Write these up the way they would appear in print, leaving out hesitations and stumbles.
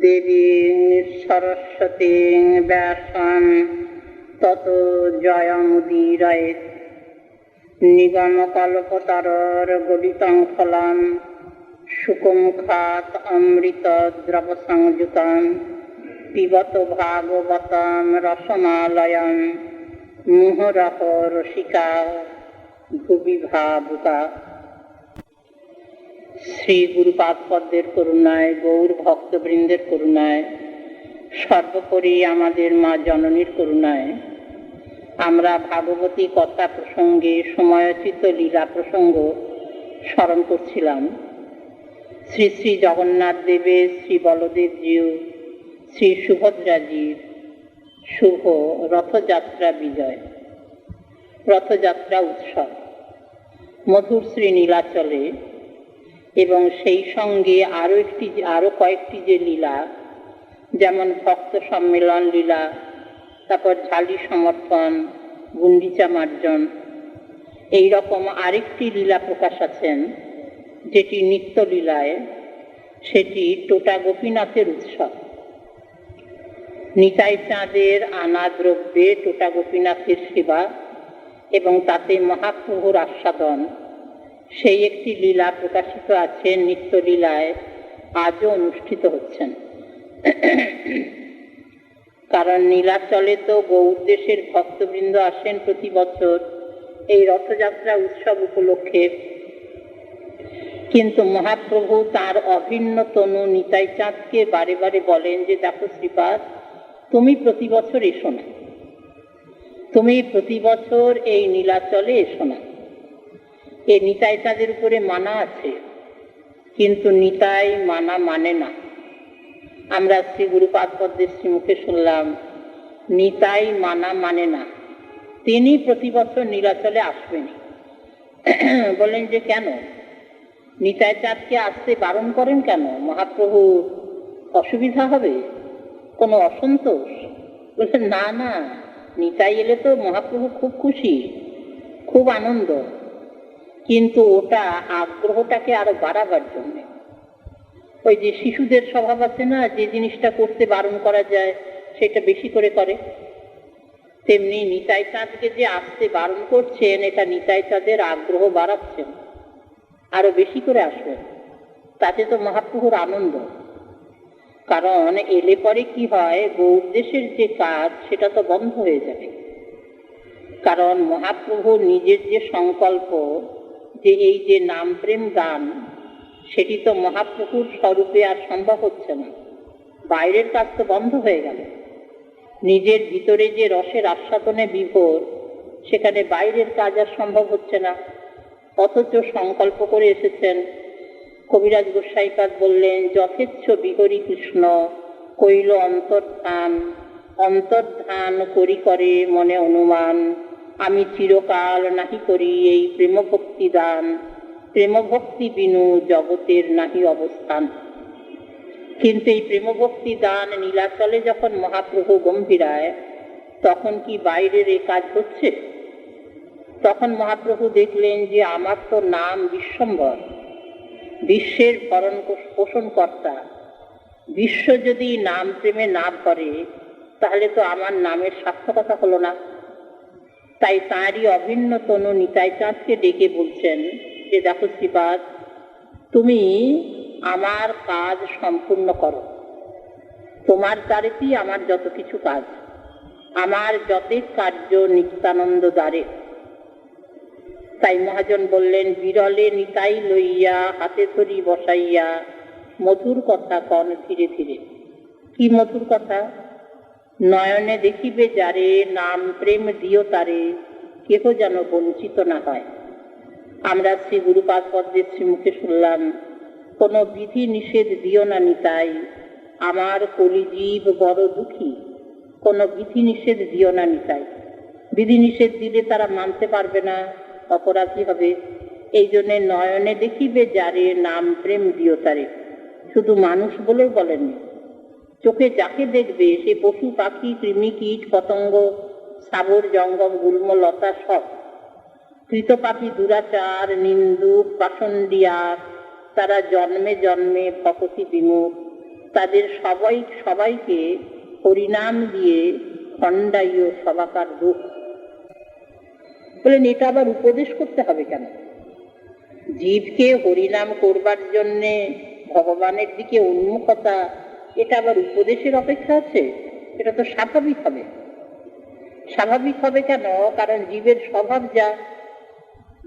দেবীং সরস্বতীং ব্যাসং ততো জয়মুদীরয়েৎ। নিগমকল্পতরোর গলিতং ফলং শুকমুখাৎ অমৃতদ্রবসংযুতং পিবত ভাগবতং রসমালয়ং মুহুরহ রসিকা ভুবি ভাবুকা। শ্রী গুরুপাদ পদ্মের করুণায়, গৌর ভক্তবৃন্দের করুণায়, সর্বোপরি আমাদের মা জননীর করুণায় আমরা ভাগবতী কথা প্রসঙ্গে সময়োচিত লীলা প্রসঙ্গ স্মরণ করছিলাম। শ্রী শ্রী জগন্নাথ দেবের, শ্রী বলদেবজিউ, শ্রী সুভদ্রাজির শুভ রথযাত্রা বিজয়, রথযাত্রা উৎসব মধুর শ্রী নীলাচলে, এবং সেই সঙ্গে আরো কয়েকটি যে লীলা, যেমন ভক্ত সম্মেলন লীলা, তারপর ঝালি সমর্পণ, গুন্ডিচা মার্জন, এইরকম আরেকটি লীলা প্রকাশ আছেন যেটি নিত্যলীলায়, সেটি টোটা গোপীনাথের উৎসব। নিতাই চাঁদের আনা দ্রব্যে টোটা গোপীনাথের সেবা এবং তাতে মহাপ্রভুর আস্বাদন, সেই একটি লীলা প্রকাশিত আছে নিত্যলীলায়, আজও অনুষ্ঠিত হচ্ছেন। কারণ নীলাচলে তো গৌর দেশের ভক্তবৃন্দ আসেন প্রতি বছর এই রথযাত্রা উৎসব উপলক্ষে, কিন্তু মহাপ্রভু তার অভিন্ন তনু নিতাই চাঁদকে বারে বারে বলেন যে, দেখো শ্রীপাদ, তুমি প্রতি বছর এসো না, তুমি প্রতি বছর এই নীলাচলে এসো না। এই নিতাই চাঁদের উপরে মানা আছে, কিন্তু নিতাই মানা মানে না। আমরা শ্রী গুরুপাদ পদ্মের শ্রীমুখে শুনলাম, নিতাই মানা মানে না, তিনি প্রতি বছর নীলাচলে আসবেন। বললেন যে কেন, নিতাই চাঁদকে আসতে বারণ করেন কেন? মহাপ্রভু অসুবিধা হবে, কোনো অসন্তোষ? বলছেন না না, নিতাই এলে তো মহাপ্রভু খুব খুশি, খুব আনন্দ, কিন্তু ওটা আগ্রহটাকে আরো বাড়াবার জন্য। ওই যে শিশুদের স্বভাব আছে না, যে জিনিসটা করতে বারণ করা যায় সেটা বেশি করে করে, তেমনি নিতাই চাঁদকে যে আসতে বারণ করছেন, এটা নিতাই চাঁদের আগ্রহ বাড়াচ্ছেন, আরো বেশি করে আসবেন, তাতে তো মহাপ্রভুর আনন্দ। কারণ এলে পরে কি হয়, গৌর দেশের যে কাজ সেটা তো বন্ধ হয়ে যাবে। কারণ মহাপ্রভু নিজের যে সংকল্প, যে এই যে নাম প্রেম দান, সেটি তো মহাপ্রভুর স্বরূপে আর সম্ভব হচ্ছে না, বাইরের কাজ তো বন্ধ হয়ে গেল। নিজের ভিতরে যে রসের আস্বাদনে বিভোর, সেখানে বাইরের কাজ আর সম্ভব হচ্ছে না, অথচ সংকল্প করে এসেছেন। কবিরাজ গোসাইপাদ বললেন, যথেচ্ছ বিহরি কৃষ্ণ কইল অন্তর্ধান, অন্তর্ধান করি করে মনে অনুমান, আমি চিরকাল নাহি করি এই প্রেমভক্তি দান, প্রেমভক্তি বিনু জগতের নাহি অবস্থান। কিন্তু এই প্রেমভক্তি দান নীলাচলে যখন মহাপ্রভু গম্ভীরায়, তখন কি বাইরের এই কাজ হচ্ছে? তখন মহাপ্রভু দেখলেন যে আমার তো নাম বিশ্বম্ভর, বিশ্বের ভরণ পোষণ কর্তা, বিশ্ব যদি নাম প্রেমে না ভরে, তাহলে তো আমার নামের সার্থকতা হলো না। তাই তাঁরই অভিন্ন তনু নিতাই চাঁদকে ডেকে বলছেন যে, দেখো শ্রীপাদ, তুমি আমার কাজ সম্পূর্ণ করো, তোমার দ্বারেতেই আমার যত কিছু কাজ, আমার যতেক কার্য নিত্যানন্দ দ্বারে। তাই মহাজন বললেন, বিরলে নিতাই লইয়া হাতে ধরি বসাইয়া, মধুর কথা কন ধীরে ধীরে। কি মধুর কথা? নয়নে দেখিবে যারে, নাম প্রেম দিও তারে, কেহ যেন বঞ্চিত না হয়। আমরা শ্রী গুরুপাদ পদ্মের শ্রীমুখে শুনলাম, কোনো বিধি নিষেধ দিও না নিতাই, আমার কলিজীব বড় দুঃখী, কোনো বিধি নিষেধ দিও না নিতাই। বিধি নিষেধ দিলে তারা মানতে পারবে না, অপরাধী হবে। এই জন্যে নয়নে দেখিবে যারে, নাম প্রেম দিও তারে, শুধু মানুষ বলেও বলেননি, চোখে যাকে দেখবে সে পশু পাখি কৃমি কীট পতঙ্গ স্থাবর জঙ্গম গুল্ম লতা সব, কৃতপাপী দুরাচার নিন্দুক পাষণ্ডিয়ার, তারা জন্মে জন্মে ভকতি বিমুখ, তাদের সবাইকে হরিনাম দিয়ে খণ্ডাইও সবাকার দুঃখ। বলেন এটা আবার উপদেশ করতে হবে কেন? জীবকে হরিনাম করবার জন্যে ভগবানের দিকে উন্মুখতা, এটা আবার উপদেশের অপেক্ষা আছে? এটা তো স্বাভাবিক হবে। স্বাভাবিক হবে কেন? কারণ জীবের স্বভাব যা,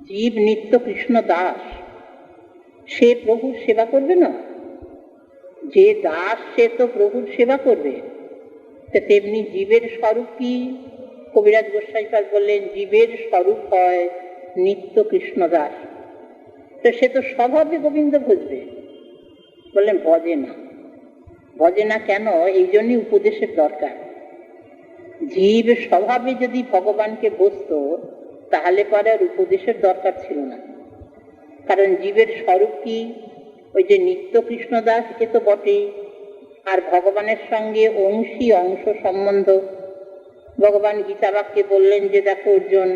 জীব নিত্য কৃষ্ণ দাস, সে প্রভুর সেবা করবে না? যে দাস সে তো প্রভুর সেবা করবে। তেমনি জীবের স্বরূপ কি? কবিরাজ গোস্বাইপাদ বললেন জীবের স্বরূপ হয় নিত্য কৃষ্ণ দাস। তো সে তো স্বভাবে গোবিন্দ ভজবে। বললেন ভজে না। ভজে না কেন? এই জন্যই উপদেশের দরকার। জীব স্বভাবে যদি ভগবানকে বসত তাহলে পরে আর উপদেশের দরকার ছিল না। কারণ জীবের স্বরূপ কি? ওই যে নিত্য কৃষ্ণ দাস, এ তো বটেই, আর ভগবানের সঙ্গে অংশী অংশ সম্বন্ধ। ভগবান গীতা বাক্যে বললেন যে দেখো অর্জুন,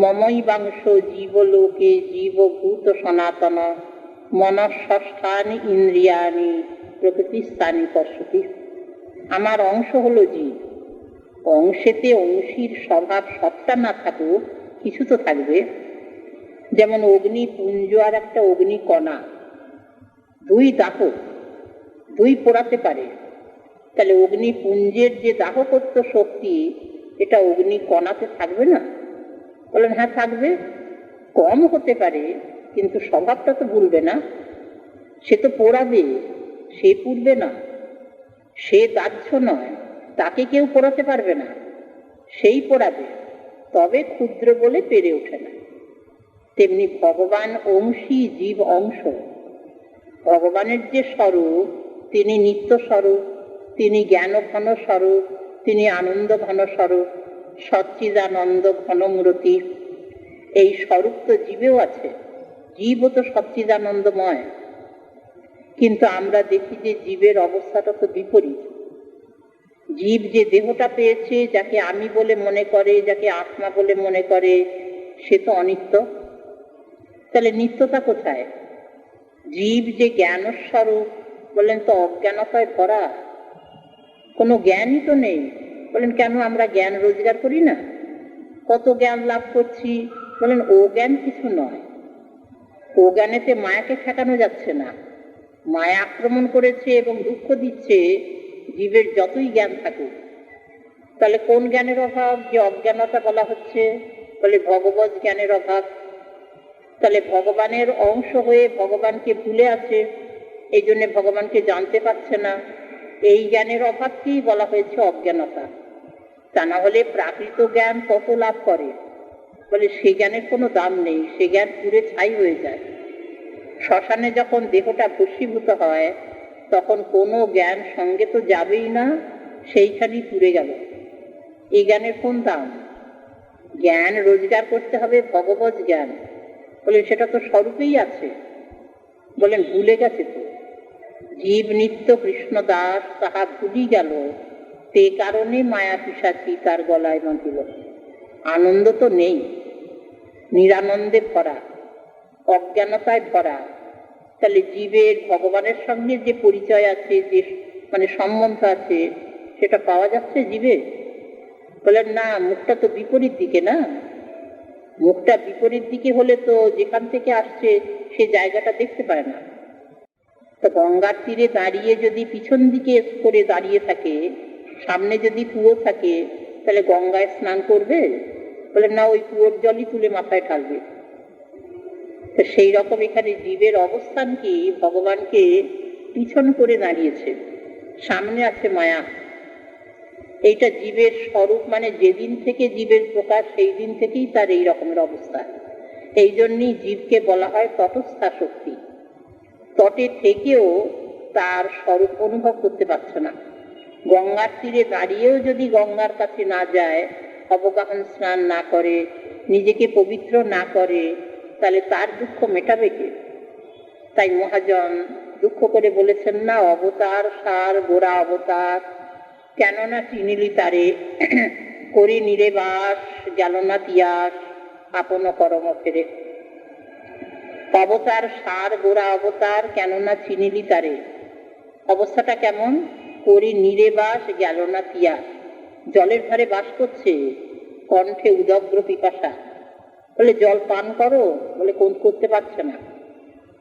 মমই বাংশ জীবলোকে জীবভূত সনাতন মনঃস্থানি ইন্দ্রিয়ানি প্রকৃতি স্থানী পশ্যতি। আমার অংশ হলো জীব। অংশেতে অংশীর স্বভাব সবটা না থাকুক, কিছু তো থাকবে। যেমন অগ্নিপুঞ্জ আর একটা অগ্নিকণা, দুই দাহ, দুই পোড়াতে পারে। তাহলে অগ্নিপুঞ্জের যে দাহকত্ব শক্তি, এটা অগ্নিকণাতে থাকবে না? বলেন হ্যাঁ থাকবে। কম হতে পারে, কিন্তু স্বভাবটা তো ভুলবে না। সে তো পোড়াবে, সে পুড়বে না। সে দাহ্য নয়, তাকে কেউ পোড়াতে পারবে না, সেই পোড়াবে, তবে ক্ষুদ্র বলে পেরে ওঠে না। তেমনি ভগবান অংশী, জীব অংশ। ভগবানের যে স্বরূপ, তিনি নিত্য স্বরূপ, তিনি জ্ঞান ঘন স্বরূপ, তিনি আনন্দ ঘন স্বরূপ, সচ্চিদানন্দ ঘনমূরতি। এই স্বরূপ তো জীবেও আছে। জীবও তো সচ্চিদানন্দময়। কিন্তু আমরা দেখি যে জীবের অবস্থাটা তো বিপরীত। জীব যে দেহটা পেয়েছে, যাকে আমি বলে মনে করে, যাকে আত্মা বলে মনে করে, সে তো অনিত্য। তাহলে নিত্যতা কোথায়? জীব যে জ্ঞান স্বরূপ, বললেন তো অজ্ঞানতায় ভরা, কোনো জ্ঞানই তো নেই। বলেন কেন? আমরা জ্ঞান রোজগার করি না? কত জ্ঞান লাভ করছি। বলেন ও জ্ঞান কিছু নয়। ও জ্ঞানেতে মায়াকে ঠেকানো যাচ্ছে না। মায়া আক্রমণ করেছে এবং দুঃখ দিচ্ছে জীবের যতই জ্ঞান থাকুক। তাহলে কোন জ্ঞানের অভাব যে অজ্ঞানতা বলা হচ্ছে? বলে ভগবত জ্ঞানের অভাব। তাহলে ভগবানের অংশ হয়ে ভগবানকে ভুলে আছে, এই জন্য ভগবানকে জানতে পারছে না। এই জ্ঞানের অভাবকেই বলা হয়েছে অজ্ঞানতা। তা না হলে প্রাকৃত জ্ঞান কত লাভ করে। বলে সে জ্ঞানের কোনো দাম নেই, সে জ্ঞান পুড়ে ছাই হয়ে যায়। শ্মশানে যখন দেহটা ভস্মীভূত হয়, তখন কোনো জ্ঞান সঙ্গে তো যাবেই না, সেইখানেই পুড়ে গেল। এই জ্ঞানের কোন দাম? জ্ঞান রোজগার করতে হবে, ভগবত জ্ঞান। বলে সেটা তো স্বরূপেই আছে। বলেন ভুলে গেছে তো। জীব নিত্য কৃষ্ণ দাস, তাহা ভুলি গেল, সে কারণে মায়া পিশাচি তার গলায় বাঁধিল। আনন্দ তো নেই, নিরানন্দে ভরা, অজ্ঞানতায় ভরা। তাহলে জীবের ভগবানের সঙ্গে যে পরিচয় আছে, যে সম্বন্ধ আছে, সেটা পাওয়া যাচ্ছে জীবে? বলেন না, মুখটা তো বিপরীত দিকে না। মুখটা বিপরীত দিকে হলে তো যেখান থেকে আসছে সে জায়গাটা দেখতে পায় না। তো গঙ্গার তীরে দাঁড়িয়ে যদি পিছন দিকে করে দাঁড়িয়ে থাকে, সামনে যদি কুয়ো থাকে, তাহলে গঙ্গায় স্নান করবে? বলে না, ওই কুয়োর জলই তুলে মাথায় ঢালবে। তো সেই রকম এখানে জীবের অবস্থান কি? ভগবানকে পিছন করে দাঁড়িয়েছে, সামনে আছে মায়া। এইটা জীবের স্বরূপ। যেদিন থেকে জীবের প্রকাশ, সেই দিন থেকেই তার এই রকমের অবস্থা। এই জন্যই জীবকে বলা হয় তটস্থা শক্তি। তটে থেকেও তার স্বরূপ অনুভব করতে পারছে না। গঙ্গার তীরে দাঁড়িয়েও যদি গঙ্গার কাছে না যায়, অবগাহন স্নান না করে, নিজেকে পবিত্র না করে, তাহলে তার দুঃখ মেটাবে কে? তাই মহাজন দুঃখ করে বলেছেন না, অবতার সার গোড়া অবতার, কেননা চিনিলি তারে, করি নিরেবাস গেল না তিয়াস, আপন করম ফেরে। অবতার সার গোড়া অবতার, কেননা চিনিলি তারে। অবস্থাটা কেমন? করি নীরে বাস গেল না তিয়াস। জলের ধারে বাস করছে, কণ্ঠে উদগ্র পিপাসা। বলে জল পান করো, বলে করতে পারছে না।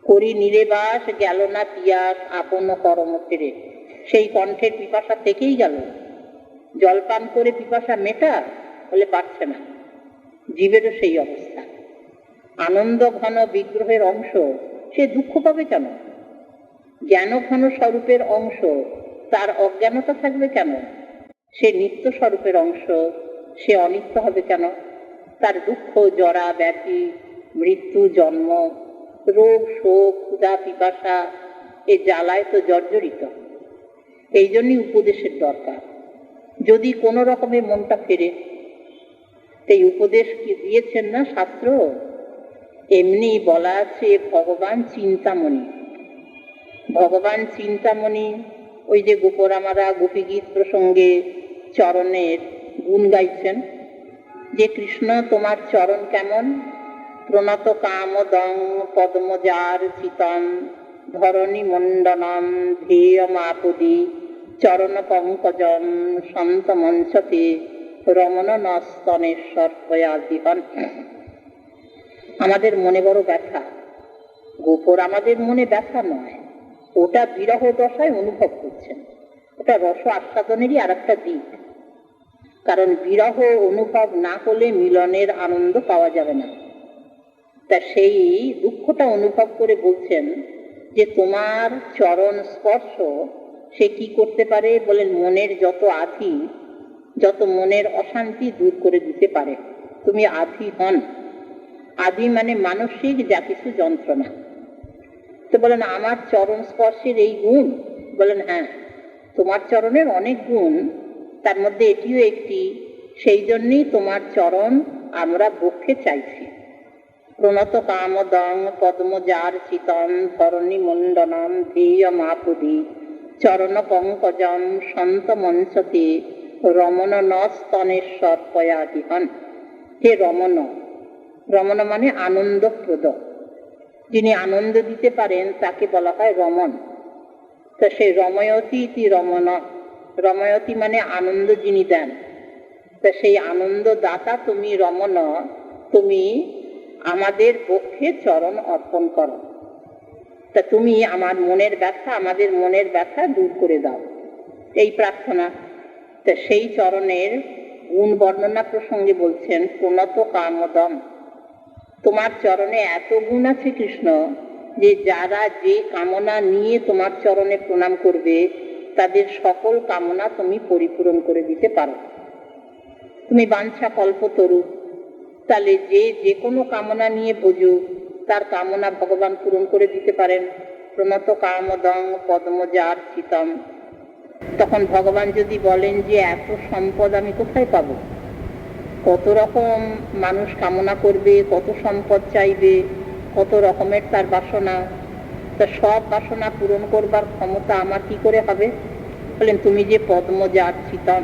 করি নীরে বাস গেল না তিয়াস, আপন করম ফেরে। সেই কণ্ঠের পিপাসা থেকেই গেল। জল পান করে পিপাসা মেটা, বলে পারছে না। জীবেরও সেই অবস্থা। আনন্দ ঘন বিগ্রহের অংশ, সে দুঃখ পাবে কেন? জ্ঞান ঘন স্বরূপের অংশ, তার অজ্ঞানতা থাকবে কেন? সে নিত্য স্বরূপের অংশ, সে অনিত্য হবে কেন? তার দুঃখ, জরা, ব্যাধি, মৃত্যু, জন্ম, রোগ, শোক, ক্ষুধা, পিপাসা, এ জ্বালায় তো জর্জরিত। এই জন্যই উপদেশের দরকার। যদি কোনো রকমে মনটা ফেরে, এই উপদেশ কি দিয়েছেন না শাস্ত্র? এমনি বলা আছে ভগবান চিন্তামণি। ভগবান চিন্তামণি, ওই যে গোপরামারা গোপীগীত প্রসঙ্গে চরণের গুণ গাইছেন, যে কৃষ্ণ তোমার চরণ কেমন? প্রণত কামদং পদ্মজার চিতম ধরণী মণ্ডনম ধ্যেয়মাপদি চরণ পঙ্কজম সন্ত মঞ্চতে রমণ নস্তনেশ্বর প্রয়াধিপন। আমাদের মনে বড় ব্যথা। গোপর আমাদের মনে ব্যথা নয়, ওটা বিরহ দশায় অনুভব করছেন। ওটা রস আস্বাদনেরই আর একটা দিক। কারণ বিরহ অনুভব না হলে মিলনের আনন্দ পাওয়া যাবে না। তা সেই দুঃখটা অনুভব করে বলছেন যে তোমার চরণ স্পর্শ সে কি করতে পারে? বলেন মনের যত আধি, যত মনের অশান্তি দূর করে দিতে পারে। তুমি আধি হন। আধি মানে মানসিক যা কিছু যন্ত্রণা। তো বলেন আমার চরণ স্পর্শের এই গুণ? বলেন হ্যাঁ, তোমার চরণের অনেক গুণ, তার মধ্যে এটিও একটি। সেই জন্যই তোমার চরণ আমরা বক্ষে চাইছি। প্রণত কামদং পদ্মজার চিতম ধরণী মণ্ডনম ধ্যেয়মাপদি চরণ পঙ্কজম সন্ত মঞ্চতে রমণ নস্তনেশ্বর পয়াদিহন। হে রমণ, রমণ মানে আনন্দপ্রদ। যিনি আনন্দ দিতে পারেন তাকে বলা হয় রমণ। তো সেই রময়তী ইতি রমণ, রময়তী মানে আনন্দ যিনি দেন। তা সেই আনন্দ দাতা তুমি রমণ, তুমি আমাদের পক্ষে চরণ অর্পণ করো। তা তুমি আমার মনের ব্যথা, আমাদের মনের ব্যথা দূর করে দাও, এই প্রার্থনা। তা সেই চরণের গুণ বর্ণনা প্রসঙ্গে বলছেন প্রণত কামদম। তোমার চরণে এত গুণ আছে কৃষ্ণ, যে যারা যে কামনা নিয়ে তোমার চরণে প্রণাম করবে তাদের সকল কামনা তুমি পরিপূরণ করে দিতে পারো। তুমি বাঞ্ছা কল্পতরু, তাহলে যে কোনো কামনা নিয়ে বোঝো তার কামনা ভগবান পূরণ করে দিতে পারেন। প্রণত কামদং পদ্মজার চিতম। তখন ভগবান যদি বলেন যে এত সম্পদ আমি কোথায় পাবো? কত রকম মানুষ কামনা করবে, কত সম্পদ চাইবে, কত রকমের তার বাসনা, তা সব বাসনা পূরণ করবার ক্ষমতা আমার কি করে হবে? বলেন তুমি যে পদ্মজার চিতম,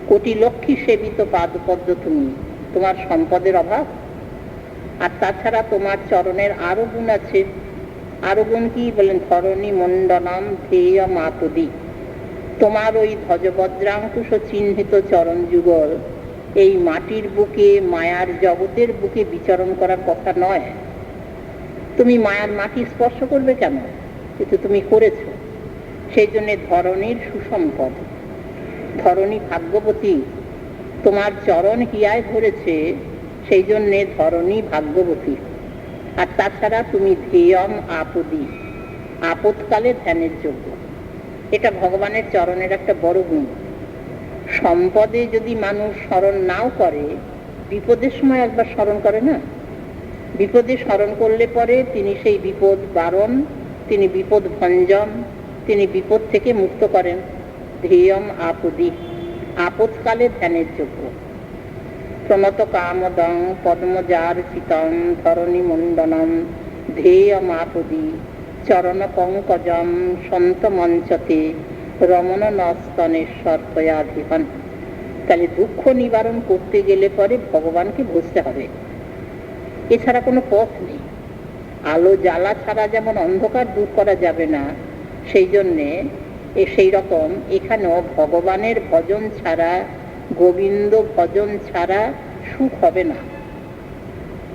কোটি লক্ষ্মী সেবিত পাদপদ্ম তুমি, তোমার সম্পদের অভাব? আর তাছাড়া তোমার চরণের আরো গুণ আছে। আরো গুণ কি? বলেন ধরণী মণ্ডনম ধ্যেয়মাপদি। তোমার ওই ধ্বজবজ্রাঙ্কুশ চিহ্নিত চরণ যুগল এই মাটির বুকে, মায়ার জগতের বুকে বিচরণ করার কথা নয়। তুমি মায়ার মাটি স্পর্শ করবে কেন? কিন্তু তুমি করেছ। সেই জন্য ধরণীর সুসম্পদ, ধরণী ভাগ্যবতী। তোমার চরণ হিয়ায় ধরেছে, সেই জন্যে ধরণী ভাগ্যবতী। আর তাছাড়া তুমি ধ্যেয়ম আপদি, আপদকালে ধ্যানের যোগ্য। এটা ভগবানের চরণের একটা বড় গুণ। সম্পদে যদি মানুষ স্মরণ নাও করে, বিপদের সময় একবার স্মরণ করে না? বিপদে স্মরণ করলে পরে তিনি সেই বিপদ বারণ, তিনি বিপদ ভঞ্জন, তিনি বিপদ থেকে মুক্ত করেন। ধ্যেয়ম আপদি, আপদকালে ধ্যানের যোগ্য। প্রণত কামদং পদ্মজার চিতম ধরণী মণ্ডনম ধ্যেয়মাপদি চরণ পঙ্কজম সন্ত মঞ্চতে রমণ নস্তনেশ্বর প্রয়াধিপন। তাহলে দুঃখ নিবারণ করতে গেলে পরে ভগবানকে বুঝতে হবে, এছাড়া কোনো পথ নেই। আলো জ্বালা ছাড়া যেমন অন্ধকার দূর করা যাবে না, সেই জন্যে সেই রকম এখানেও ভগবানের ভজন ছাড়া, গোবিন্দ ভজন ছাড়া সুখ হবে না।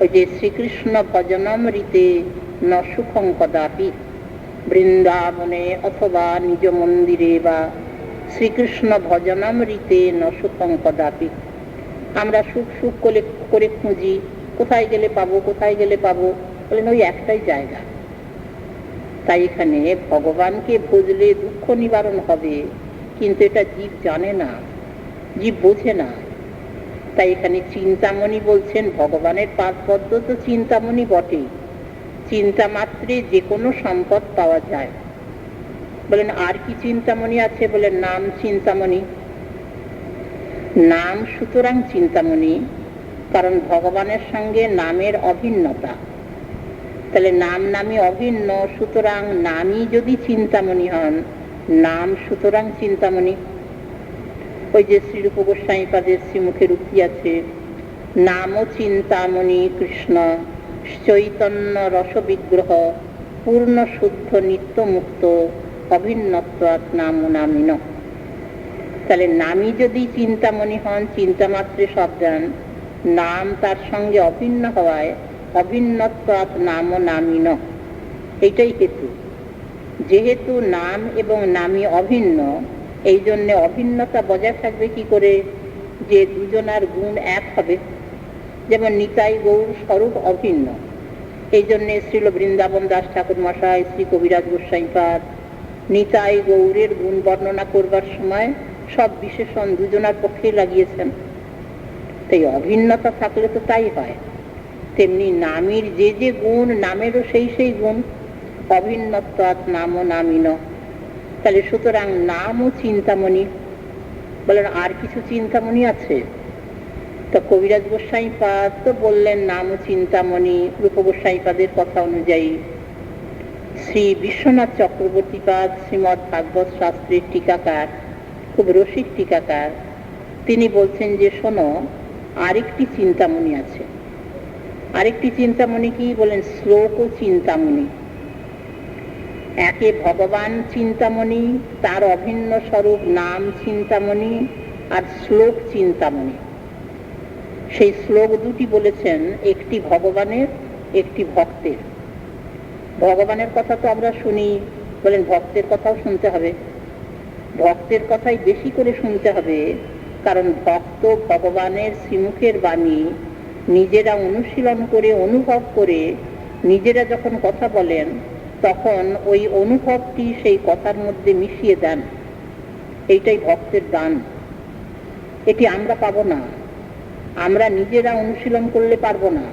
ওই যে শ্রীকৃষ্ণ ভজনম রীতে ন সুখং কদাপি, বৃন্দাবনে অথবা নিজ মন্দিরে বা শ্রীকৃষ্ণ ভজনম রীতে ন সুখং কদাপি। আমরা সুখ সুখ করে করে খুঁজি, কোথায় গেলে পাবো, কোথায় গেলে পাবো, বলেন ওই একটাই জায়গা। তাই এখানে ভগবানকে বুঝলে দুঃখ নিবারণ হবে, কিন্তু এটা জীব জানে না, জীব বোঝে না। তাই এখানে চিন্তামণি বলছেন, ভগবানের পাদ পদ্ম তো চিন্তামণি বটেই, চিন্তা মাত্রে যে কোনো সম্পদ পাওয়া যায়। বলেন আর কি চিন্তামণি আছে? বলেন নাম চিন্তামণি। নাম সুতরাং চিন্তামণি, কারণ ভগবানের সঙ্গে নামের অভিন্নতা। তাহলে নাম নামই অভিন্ন, সুতরাং নামই যদি চিন্তামণি হন, নাম সুতরাং চিন্তামণি। ওই যে শ্রীরূপ গোস্বামীপাদের শ্রীমুখের উক্তি আছে, নাম চিন্তামণি কৃষ্ণ চৈতন্য রস বিগ্রহ পূর্ণ শুদ্ধ নিত্য মুক্ত অভিন্নত্বাৎ নাম নামিন। তাহলে নামই যদি চিন্তামণি হন, চিন্তা মাত্রে সব দেন, নাম তার সঙ্গে অভিন্ন হওয়ায় অভিন্নত্বাৎ নাম নামিন, এইটাই হেতু। যেহেতু নাম এবং নামই অভিন্ন, এই জন্যে অভিন্নতা বজায় থাকবে কি করে? যে দুজনার গুণ এক হবে। যেমন নিতাই গৌর স্বরূপ অভিন্ন, এই জন্যে শ্রীল বৃন্দাবন দাস ঠাকুর মশাই, শ্রী কবিরাজ গোস্বামীপাদ নিতাই গৌরের গুণ বর্ণনা করবার সময় সব বিশেষণ দুজনার পক্ষে লাগিয়েছেন। তাই অভিন্নতা থাকলে তো তাই হয়। তেমনি নামের যে যে গুণ, নামেরও সেই সেই গুণ, অভিন্নত্বাৎ নাম নামিন। তাহলে সুতরাং নাম ও চিন্তামণি। বলেন আর কিছু চিন্তামণি আছে? তো কবিরাজ গোস্বামীপাদ তো বললেন নাম ও চিন্তামণি। রূপ গোস্বামীপাদের কথা অনুযায়ী শ্রী বিশ্বনাথ চক্রবর্তীপাদ শ্রীমদ্ ভাগবত শাস্ত্রের টিকাকার, খুব রসিক টিকাকার, তিনি বলছেন যে শোনো, আরেকটি চিন্তামণি আছে। আরেকটি চিন্তামণি কি? বলেন শ্লোক ও চিন্তামণি। একে ভগবান চিন্তামণি, তার অভিন্ন স্বরূপ নাম চিন্তামণি, আর শ্লোক চিন্তামণি। সেই শ্লোক দুটি বলেছেন, একটি ভগবানের, একটি ভক্তের। ভগবানের কথা তো আমরা শুনি, বলেন ভক্তের কথাও শুনতে হবে। ভক্তের কথাই বেশি করে শুনতে হবে, কারণ ভক্ত ভগবানের শ্রীমুখের বাণী নিজেরা অনুশীলন করে, অনুভব করে নিজেরা যখন কথা বলেন, তখন ওই অনুভবটি সেই কথার মধ্যে মিশিয়ে দেন। এইটাই ভক্তের দান। এটি আমরা পাবো না, আমরা নিজেরা অনুশীলন করলে পারবো না।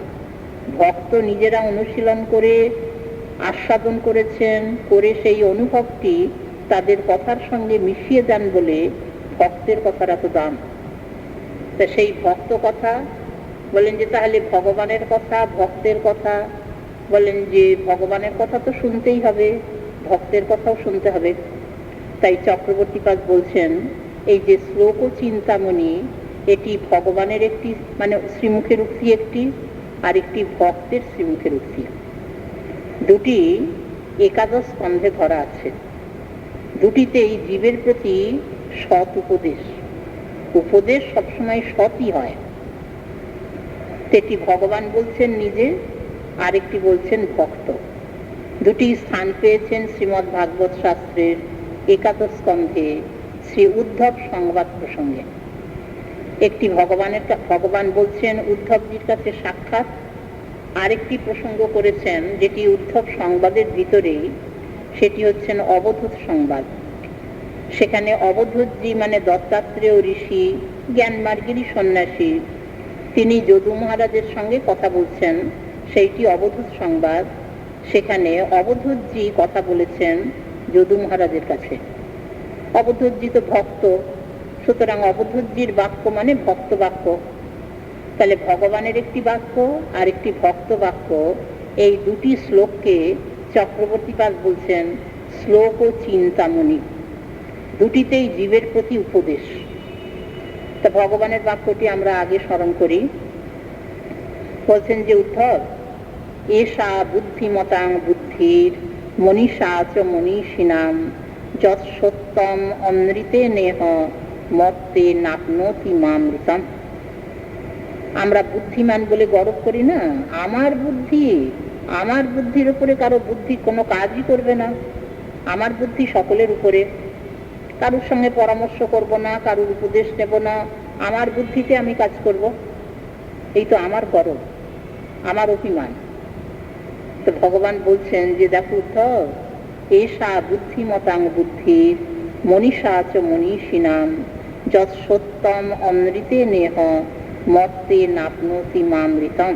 ভক্ত নিজেরা অনুশীলন করে আস্বাদন করেছেন, করে সেই অনুভবটি তাদের কথার সঙ্গে মিশিয়ে দেন বলে ভক্তের কথার এত দাম। তা সেই ভক্ত কথা বলেন যে তাহলে ভগবানের কথা, ভক্তের কথা, বলেন যে ভগবানের কথা তো শুনতেই হবে, ভক্তের কথাও শুনতে হবে। তাই চক্রবর্তীপাদ বলছেন, এই যে শ্লোক ও চিন্তামণি, এটি ভগবানের একটি মানে শ্রীমুখের উক্তি একটি, আর একটি ভক্তের শ্রীমুখের উক্তি। দুটি একাদশ স্কন্ধে ধরা আছে। দুটিতেই জীবের প্রতি সৎ উপদেশ। উপদেশ সবসময় সৎই হয়। এটি ভগবান বলছেন নিজে, আরেকটি বলছেন ভক্ত। দুটি স্থান পেয়েছেন শ্রীমদ্ ভাগবত শাস্ত্রের একাদশ স্কন্ধে শ্রী উদ্ধব সংবাদ প্রসঙ্গে। একটি ভগবান বলছেন উদ্ধবজির কাছে সাক্ষাৎ, আরেকটি প্রসঙ্গ করেছেন যেটি উদ্ধব সংবাদের ভিতরেই, সেটি হচ্ছেন অবধূত সংবাদ। সেখানে অবধূতজি মানে দত্তাত্রেয় ঋষি, জ্ঞানমার্গেরই সন্ন্যাসী, তিনি যদু মহারাজের সঙ্গে কথা বলছেন, সেইটি অবধূত সংবাদ। সেখানে অবধূতজি কথা বলেছেন যদু মহারাজের কাছে। অবধূতজি তো ভক্ত, সুতরাং অবধূতজির বাক্য মানে ভক্ত বাক্য। তাহলে ভগবানের একটি বাক্য আর একটি ভক্ত বাক্য, এই দুটি শ্লোককে চক্রবর্তীপাদ বলছেন শ্লোক ও চিন্তামণি। দুটিতেই জীবের প্রতি উপদেশ। তা ভগবানের বাক্যটি আমরা আগে স্মরণ করি। বলছেন যে উদ্ধব, এষা বুদ্ধিমতাং বুদ্ধির মনীষা চ মনীষিণাম যৎ সত্যম অমৃতে নেহ মত্তে নাপ্নোতি মামৃতম। আমরা বুদ্ধিমান বলে গর্ব করি না, আমার বুদ্ধির উপরে কারো বুদ্ধি কোনো কাজই করবে না। আমার বুদ্ধি সকলের উপরে, কারোর সঙ্গে পরামর্শ করব না, কারোর উপদেশ নেব না, আমার বুদ্ধিতে আমি কাজ করব। এই তো আমার গর্ব, আমার অভিমান। তো ভগবান বলছেন যে দেখো উদ্ধব, এষা বুদ্ধিমতাং বুদ্ধি মনীষা চ মনীষিণাম যৎ সত্যম অমৃতে নেহ মত্তে নাপ্নোতি মামৃতম।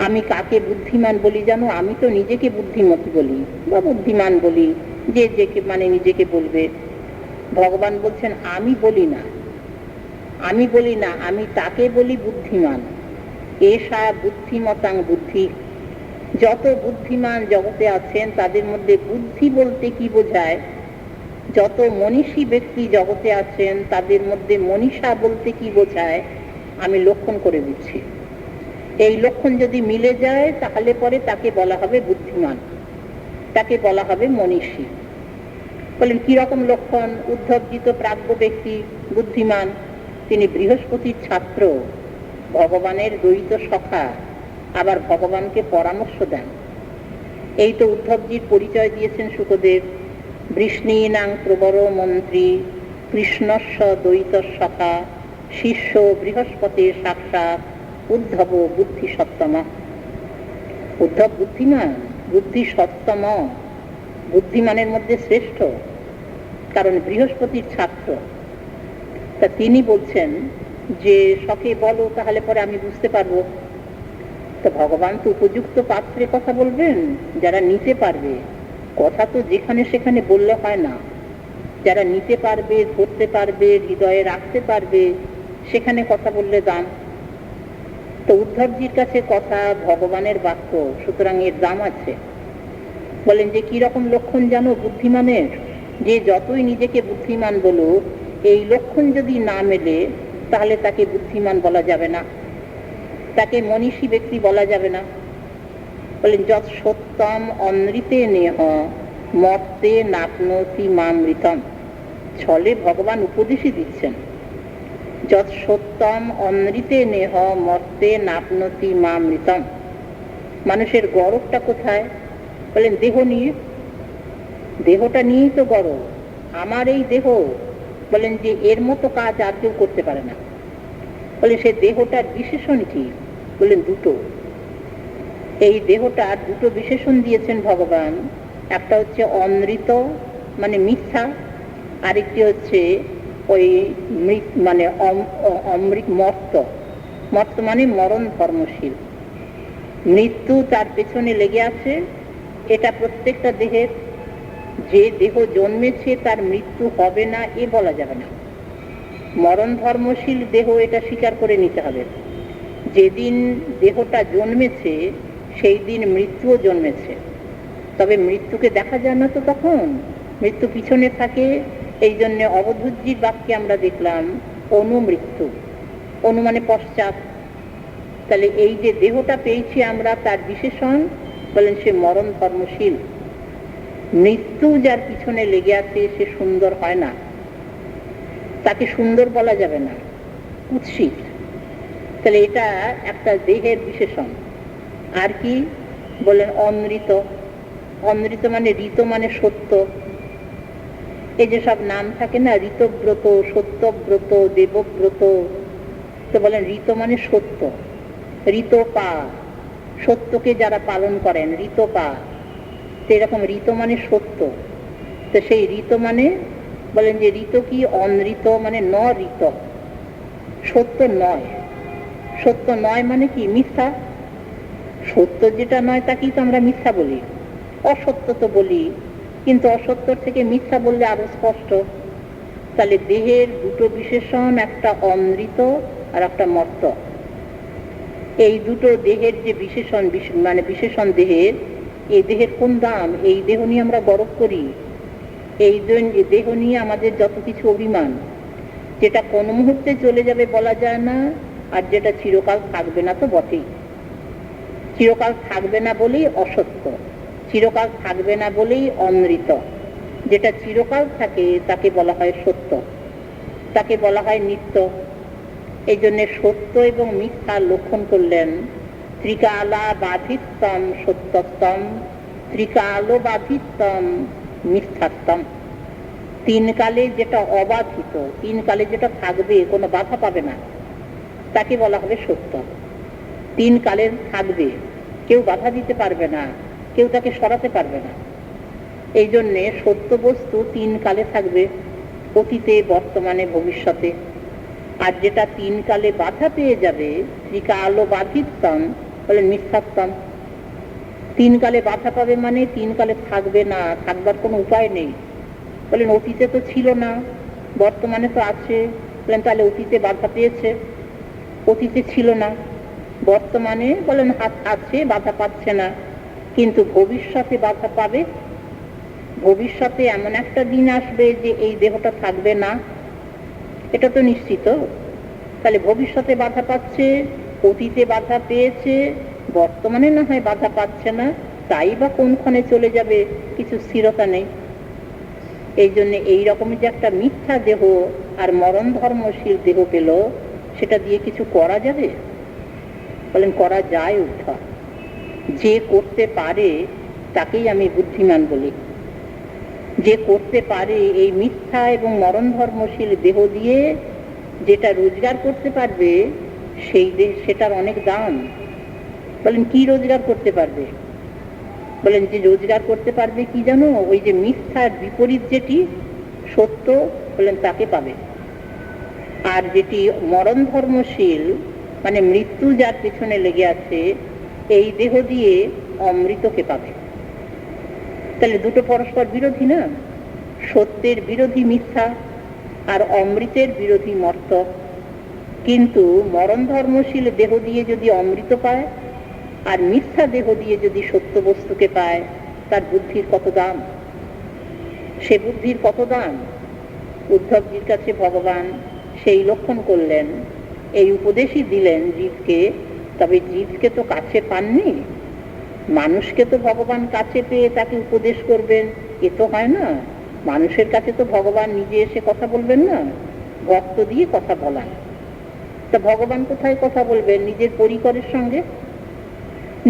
আমি কাকে বুদ্ধিমান বলি জানো? আমি তো নিজেকে বুদ্ধিমতী বলি বা বুদ্ধিমান বলি, যে মানে নিজেকে বলবে। ভগবান বলছেন আমি বলি না, আমি তাকে বলি বুদ্ধিমান। এষা বুদ্ধিমতাং বুদ্ধি। যত বুদ্ধিমান জগতে আছেন তাদের মধ্যে বুদ্ধি বলতে কি বোঝায়, যত মনীষী ব্যক্তি জগতে আছেন তাদের মধ্যে মনীষা বলতে কি বোঝায় আমি লক্ষণ করে দিচ্ছি। এই লক্ষণ যদি মিলে যায় তাহলে পরে তাকে বলা হবে বুদ্ধিমান, তাকে বলা হবে মনীষী। বলেন কিরকম লক্ষণ? উদ্ধবজি তো প্রাজ্ঞ ব্যক্তি, বুদ্ধিমান, তিনি বৃহস্পতির ছাত্র, ভগবানের দ্বৈত সখা, আবার ভগবানকে পরামর্শ দেন। এই তো উদ্ধবজির পরিচয় দিয়েছেন সুখদেব। বৃষ্ণীনাং প্রবর মন্ত্রী কৃষ্ণস্য দ্বৈত সখা শিষ্য বৃহস্পতির সাক্ষাৎ উদ্ধব বুদ্ধি সত্তম। উদ্ধব বুদ্ধিমান, বুদ্ধি সত্তম, বুদ্ধিমানের মধ্যে শ্রেষ্ঠ, কারণ বৃহস্পতির ছাত্র। তা তিনি বলছেন যে সখে বলো, তাহলে পরে আমি বুঝতে পারবো। তো ভগবান তো উপযুক্ত পাত্রে কথা বলবেন, যারা নিতে পারবে। কথা তো যেখানে সেখানে বললে হয় না, যারা নিতে পারবে, ধরতে পারবে, হৃদয়ে রাখতে পারবে, সেখানে কথা বললে দাম। তো উদ্ধবজির কাছে কথা ভগবানের বাক্য, সুতরাং এর দাম আছে। বলেন যে কিরকম লক্ষণ জানো বুদ্ধিমানের? যে যতই নিজেকে বুদ্ধিমান বলুক, এই লক্ষণ যদি না মেলে তাহলে তাকে বুদ্ধিমান বলা যাবে না, তাকে মনীষী ব্যক্তি বলা যাবে না। বলেন যৎ সত্যম অমৃতে নেহ মত্তে নাপ্নোতি মামৃতম। ছলে ভগবান উপদেশই দিচ্ছেন, যৎ সত্যম অমৃতে নেহ মত্তে নাপ্নোতি মামৃতম। মানুষের গরবটা কোথায়? বলেন দেহ নিয়ে, দেহটা নিয়েই তো গরব। আমার এই দেহ, বলেন যে এর মতো কাজ আর কেউ করতে পারে না। বলে সে দেহটার বিশেষণ কি? বলেন দুটো। এই দেহটার দুটো বিশেষণ দিয়েছেন ভগবান। একটা হচ্ছে অমৃত মানে মিথ্যা, আরেকটি হচ্ছে ওই মানে অমৃত মর্ত। মর্ত মানে মরণ ধর্মশীল, মৃত্যু তার পেছনে লেগে আছে। এটা প্রত্যেকটা দেহের, যে দেহ জন্মেছে তার মৃত্যু হবে না এ বলা যাবে না। মরণ ধর্মশীল দেহ, এটা স্বীকার করে নিতে হবে। যেদিন দেহটা জন্মেছে সেই দিন মৃত্যুও জন্মেছে, তবে মৃত্যুকে দেখা যায় না তো তখন, মৃত্যু পিছনে থাকে। এই জন্য অবধূতজির বাক্যে আমরা দেখলাম অনুমৃত্যু, অনু মানে পশ্চাৎ। তাহলে এই যে দেহটা পেয়েছি আমরা, তার বিশেষণ বলেন সে মরণ ধর্মশীল। মৃত্যু যার পিছনে লেগে আছে সে সুন্দর হয় না, তাকে সুন্দর বলা যাবে না, কুৎসিত। তাহলে এটা একটা দেহের বিশেষণ। আর কি বলেন? অনৃত। অনৃত মানে ঋত মানে সত্য। এই যে সব নাম থাকে না, ঋতব্রত, সত্যব্রত, দেবব্রত, তো বলেন ঋত মানে সত্য। ঋতপা, সত্যকে যারা পালন করেন ঋতপা। সেরকম ঋত মানে সত্য। তো সেই ঋত মানে বলেন যে ঋত কি? অনৃত মানে ন ঋত, সত্য নয়। সত্য নয় মানে কি? মিথ্যা। সত্য যেটা নয় তাকেই তো আমরা মিথ্যা বলি। অসত্য তো বলি, কিন্তু অসত্য থেকে মিথ্যা বললে আরো স্পষ্ট। তাহলে দেহের দুটো বিশেষণ, একটা অমৃত আর একটা মর্ত। এই দুটো দেহের যে বিশেষণ, মানে বিশেষণ দেহের, এই দেহের কোন দাম? এই দেহ নিয়ে আমরা গর্ব করি, এই দেহ নিয়ে আমাদের যত কিছু অভিমান, যেটা কোন মুহূর্তে চলে যাবে বলা যায় না, আর যেটা চিরকাল থাকবে না তো বটেই। চিরকাল থাকবে না বলেই অসত্য, চিরকাল থাকবে না বলেই অমৃত। যেটা চিরকাল থাকে তাকে বলা হয় সত্য, তাকে বলা হয় নিত্য। এই জন্য সত্য এবং মিথ্যার লক্ষণ করলেন ত্রিকালা বাধিতম সত্যত্তম, ত্রিকালো বাধিতম মিথ্যাত্তম। তিন কালে যেটা অবাধিত, তিন কালে যেটা থাকবে, কোনো বাধা পাবে না, তাকে বলা হবে সত্য। তিন কালের থাকবে, কেউ বাধা দিতে পারবে না, কেউ তাকে সরাতে পারবে না। এই জন্যে সত্য বস্তু তিন কালে থাকবে, অতীতে, বর্তমানে, ভবিষ্যতে। আর যেটা তিন কালে বাধা পেয়ে যাবে, ত্রিকালো বাধিতম বলে মিথ্যাত্তম। তিন কালে বাধা পাবে মানে তিন কালে থাকবে না, থাকবার কোনো উপায় নেই। বলেন অতীতে তো ছিল না, বর্তমানে তো আছে। বলেন তাহলে অতীতে বাধা পেয়েছে, অতীতে ছিল না, বর্তমানে বলেন হাত আছে, বাধা পাচ্ছে না, কিন্তু ভবিষ্যতে বাধা পাবে। ভবিষ্যতে এমন একটা দিন আসবে যে এই দেহটা থাকবে না, এটা তো নিশ্চিত। তাহলে ভবিষ্যতে বাধা পাচ্ছে, অতীতে বাধা পেয়েছে, বর্তমানে না হয় বাধা পাচ্ছে না, তাই বা কোনখানে চলে যাবে, কিছু স্থিরতা নেই। এই জন্য এইরকম যে একটা মিথ্যা দেহ আর মরণ ধর্মশীল দেহ পেল, সেটা দিয়ে কিছু করা যাবে? বলেন করা যায় উদ্ধব। যে করতে পারে তাকেই আমি বুদ্ধিমান বলি। যে করতে পারে এই মিথ্যা এবং মরণ ধর্মশীল দেহ দিয়ে যেটা রোজগার করতে পারবে, সেই সেটার অনেক দাম। বলেন কি রোজগার করতে পারবে? বলেন যে রোজগার করতে পারবে কি জানো? ওই যে মিথ্যার বিপরীত যেটি সত্য, বলেন তাকে পাবে। আর যেটি মরণ ধর্মশীল মানে মৃত্যু যার পেছনে লেগে আছে, এই দেহ দিয়ে অমৃতকে পাবে। তাহলে দুটো পরস্পর বিরোধী না? সত্যের বিরোধী মিথ্যা, আর অমৃতের বিরোধী মর্ত। কিন্তু মরণ ধর্মশীল দেহ দিয়ে যদি অমৃত পায়, আর মিথ্যা দেহ দিয়ে যদি সত্য বস্তুকে পায়, তার বুদ্ধির কত দাম! সে বুদ্ধির কত দাম! উদ্ধবজির কাছে ভগবান সেই লক্ষণ করলেন, এই উপদেশই দিলেন জীবকে। তবে জীবকে তো কাছে পাননি, মানুষকে তো ভগবান কাছে পেয়ে তাকে উপদেশ করবেন, এ তো হয় না। মানুষের কাছে তো ভগবান নিজে এসে কথা বলবেন না, ভক্ত দিয়ে কথা বলান। তা ভগবান কোথায় কথা বলবেন? নিজের পরিকরের সঙ্গে,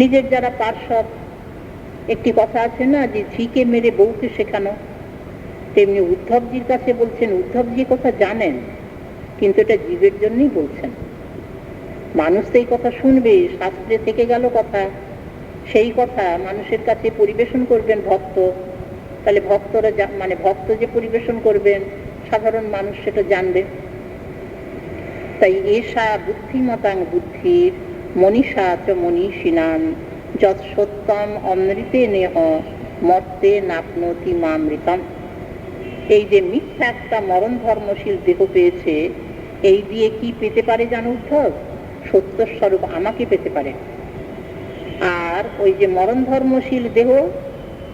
নিজের যারা পার্শ্বদ। একটি কথা আছে না যে ঝিকে মেরে বউকে শেখানো, তেমনি উদ্ধবজির কাছে বলছেন। উদ্ধবজি কথা জানেন, কিন্তু এটা জীবের জন্যই বলছেন। মানুষ তো এই কথা শুনবে, শাস্ত্রে থেকে গেল কথা, সেই কথা মানুষের কাছে পরিবেশন করবেন ভক্ত। তাহলে ভক্তরা মানে ভক্ত যে পরিবেশন করবেন, সাধারণ মানুষ সেটা জানবে। তাই এষা বুদ্ধিমতাং বুদ্ধির মনীষা চ মনীষিণাম যৎ সত্যম অমৃতে নেহ মর্তে নাপ্নতি মামৃতম। এই যে মিথ্যা একটা মরণ ধর্মশীল দেহ পেয়েছে, এই দিয়ে কি পেতে পারে জানো উদ্ধব? সত্য স্বরূপ আমাকে পেতে পারে। আর ওই যে মরণ ধর্মশীল দেহ,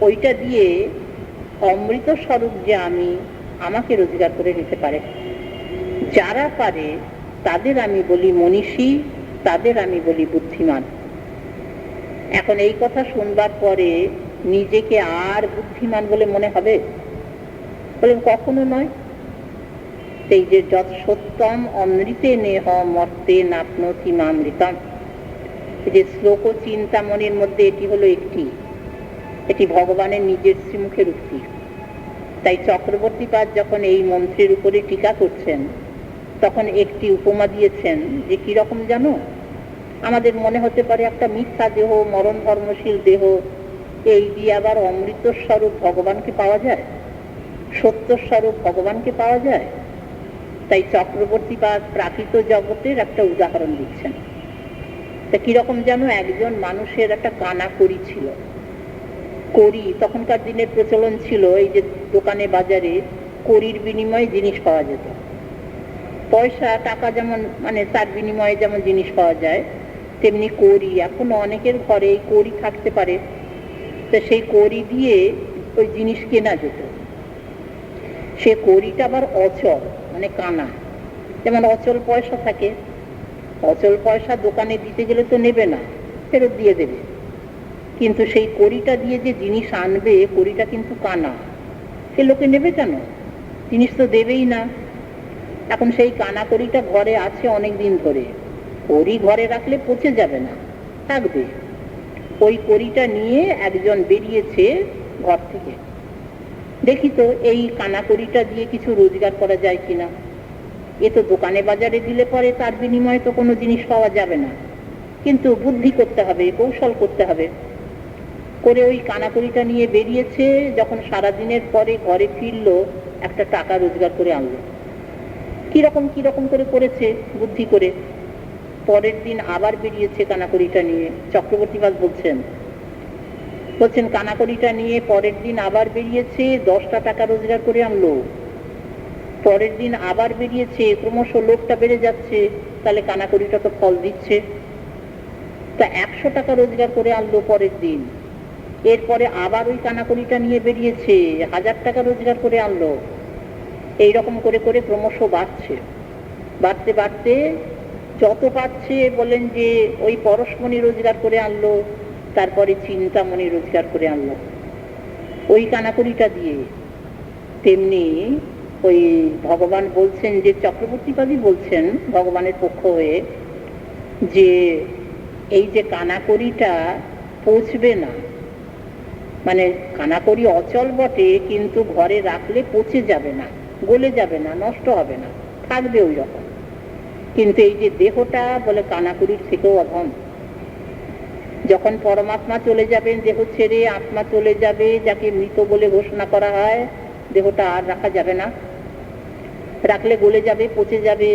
ওইটা দিয়ে অমৃত স্বরূপ যে আমি, আমাকে রোজগার করে নিতে পারে। যারা পারে তাদের আমি বলি মনীষী, তাদের আমি বলি বুদ্ধিমান। এখন এই কথা শুনবার পরে নিজেকে আর বুদ্ধিমান বলে মনে হবে? বলেন কখনো নয়। সেই যে যৎ সত্যম অমৃতে নেহ মর্তে নাপ্নতি মামৃতম, যে শ্লোক ও চিন্তামণির মধ্যে এটি হলো একটি, এটি ভগবানের নিজের শ্রীমুখের উক্তি। তাই চক্রবর্তীপাদ যখন এই মন্ত্রের উপরে টিকা করছেন, তখন একটি উপমা দিয়েছেন যে কিরকম জানো? আমাদের মনে হতে পারে একটা মিথ্যা দেহ, মরণ ধর্মশীল দেহ, এই দিয়ে আবার অমৃত স্বরূপ ভগবানকে পাওয়া যায়, সত্য স্বরূপ ভগবানকে পাওয়া যায়। তাই চক্রবর্তীপাদ প্রাকৃত জগতের একটা উদাহরণ দিচ্ছেন। তা কিরকম জানো? একজন মানুষের একটা কানা কড়ি ছিল। কড়ি তখনকার দিনের প্রচলন ছিল, এই যে দোকানে বাজারে কড়ির বিনিময়ে জিনিস পাওয়া যেত। পয়সা টাকা যেমন মানে তার বিনিময়ে যেমন জিনিস পাওয়া যায়, তেমনি কড়ি এখনো অনেকের ঘরে এই কড়ি থাকতে পারে। তো সেই কড়ি দিয়ে ওই জিনিস কেনা যেত। সে কড়িটা আবার অচল মানে কানা, যেমন অচল পয়সা থাকে। অচল পয়সা দোকানে দিতে গেলে তো নেবে না, ফেরত দিয়ে দেবে। কিন্তু সেই কড়িটা দিয়ে যে জিনিস আনবে, কড়িটা কিন্তু কানা, সে লোকে নেবে কেন? জিনিস তো দেবেই না। এখন সেই কানা কড়িটা ঘরে আছে অনেক দিন ধরে, কড়ি ঘরে রাখলে পচে যাবে না, থাকবে। ওই কড়িটা নিয়ে একজন বেরিয়েছে ঘর থেকে, দেখি তো এই কানা কড়িটা দিয়ে কিছু রোজগার করা যায় কিনা। এ তো দোকানে বাজারে দিলে পরে তার বিনিময়ে তো কোনো জিনিস পাওয়া যাবে না, কিন্তু বুদ্ধি করতে হবে, কৌশল করতে হবে। করে ওই কানাকড়িটা নিয়ে বেরিয়েছে, যখন সারাদিনের পরে ঘরে ফিরলো একটা টাকা রোজগার করে আনলো। কিরকম কিরকম করে করেছে বুদ্ধি করে। পরের দিন আবার বেরিয়েছে কানাকড়িটা নিয়ে। চক্রবর্তীবাস বলছেন কানাকড়িটা নিয়ে পরের দিন আবার বেরিয়েছে, 10টা টাকা রোজগার করে আনলো। পরের দিন আবার বেরিয়েছে, ক্রমশ লোকটা বেড়ে যাচ্ছে, তাহলে কানাকড়িটা তো ফল দিচ্ছে। তা 100 টাকা রোজগার করে আনলো পরের দিন। এরপরে আবার ওই কানাকড়িটা নিয়ে বেরিয়েছে, 1000 টাকা রোজগার করে আনলো। এইরকম করে করে ক্রমশ বাড়ছে, বাড়তে বাড়তে যত পাচ্ছে বলেন যে ওই পরশমণি রোজগার করে আনলো, তারপরে চিন্তামণি রোজগার করে আনলো ওই কানাকড়িটা দিয়ে। তেমনি ওই ভগবান বলছেন, যে চক্রবর্তীবাদী বলছেন ভগবানের পক্ষ হয়ে, যে এই যে কানাকড়িটা পচবে না, মানে কানাকড়ি অচল বটে, কিন্তু ঘরে রাখলে পচে যাবে না, গলে যাবে না, নষ্ট হবে না, থাকবে ওই রকম। কিন্তু এই যে দেহটা বলে কানাকড়ির থেকেও অধম। যখন পরমাত্মা চলে যাবেন, দেহ ছেড়ে আত্মা চলে যাবে, যাকে মৃত বলে ঘোষণা করা হয়, দেহটা আর রাখা যাবে না, রাখলে গলে যাবে, পচে যাবে।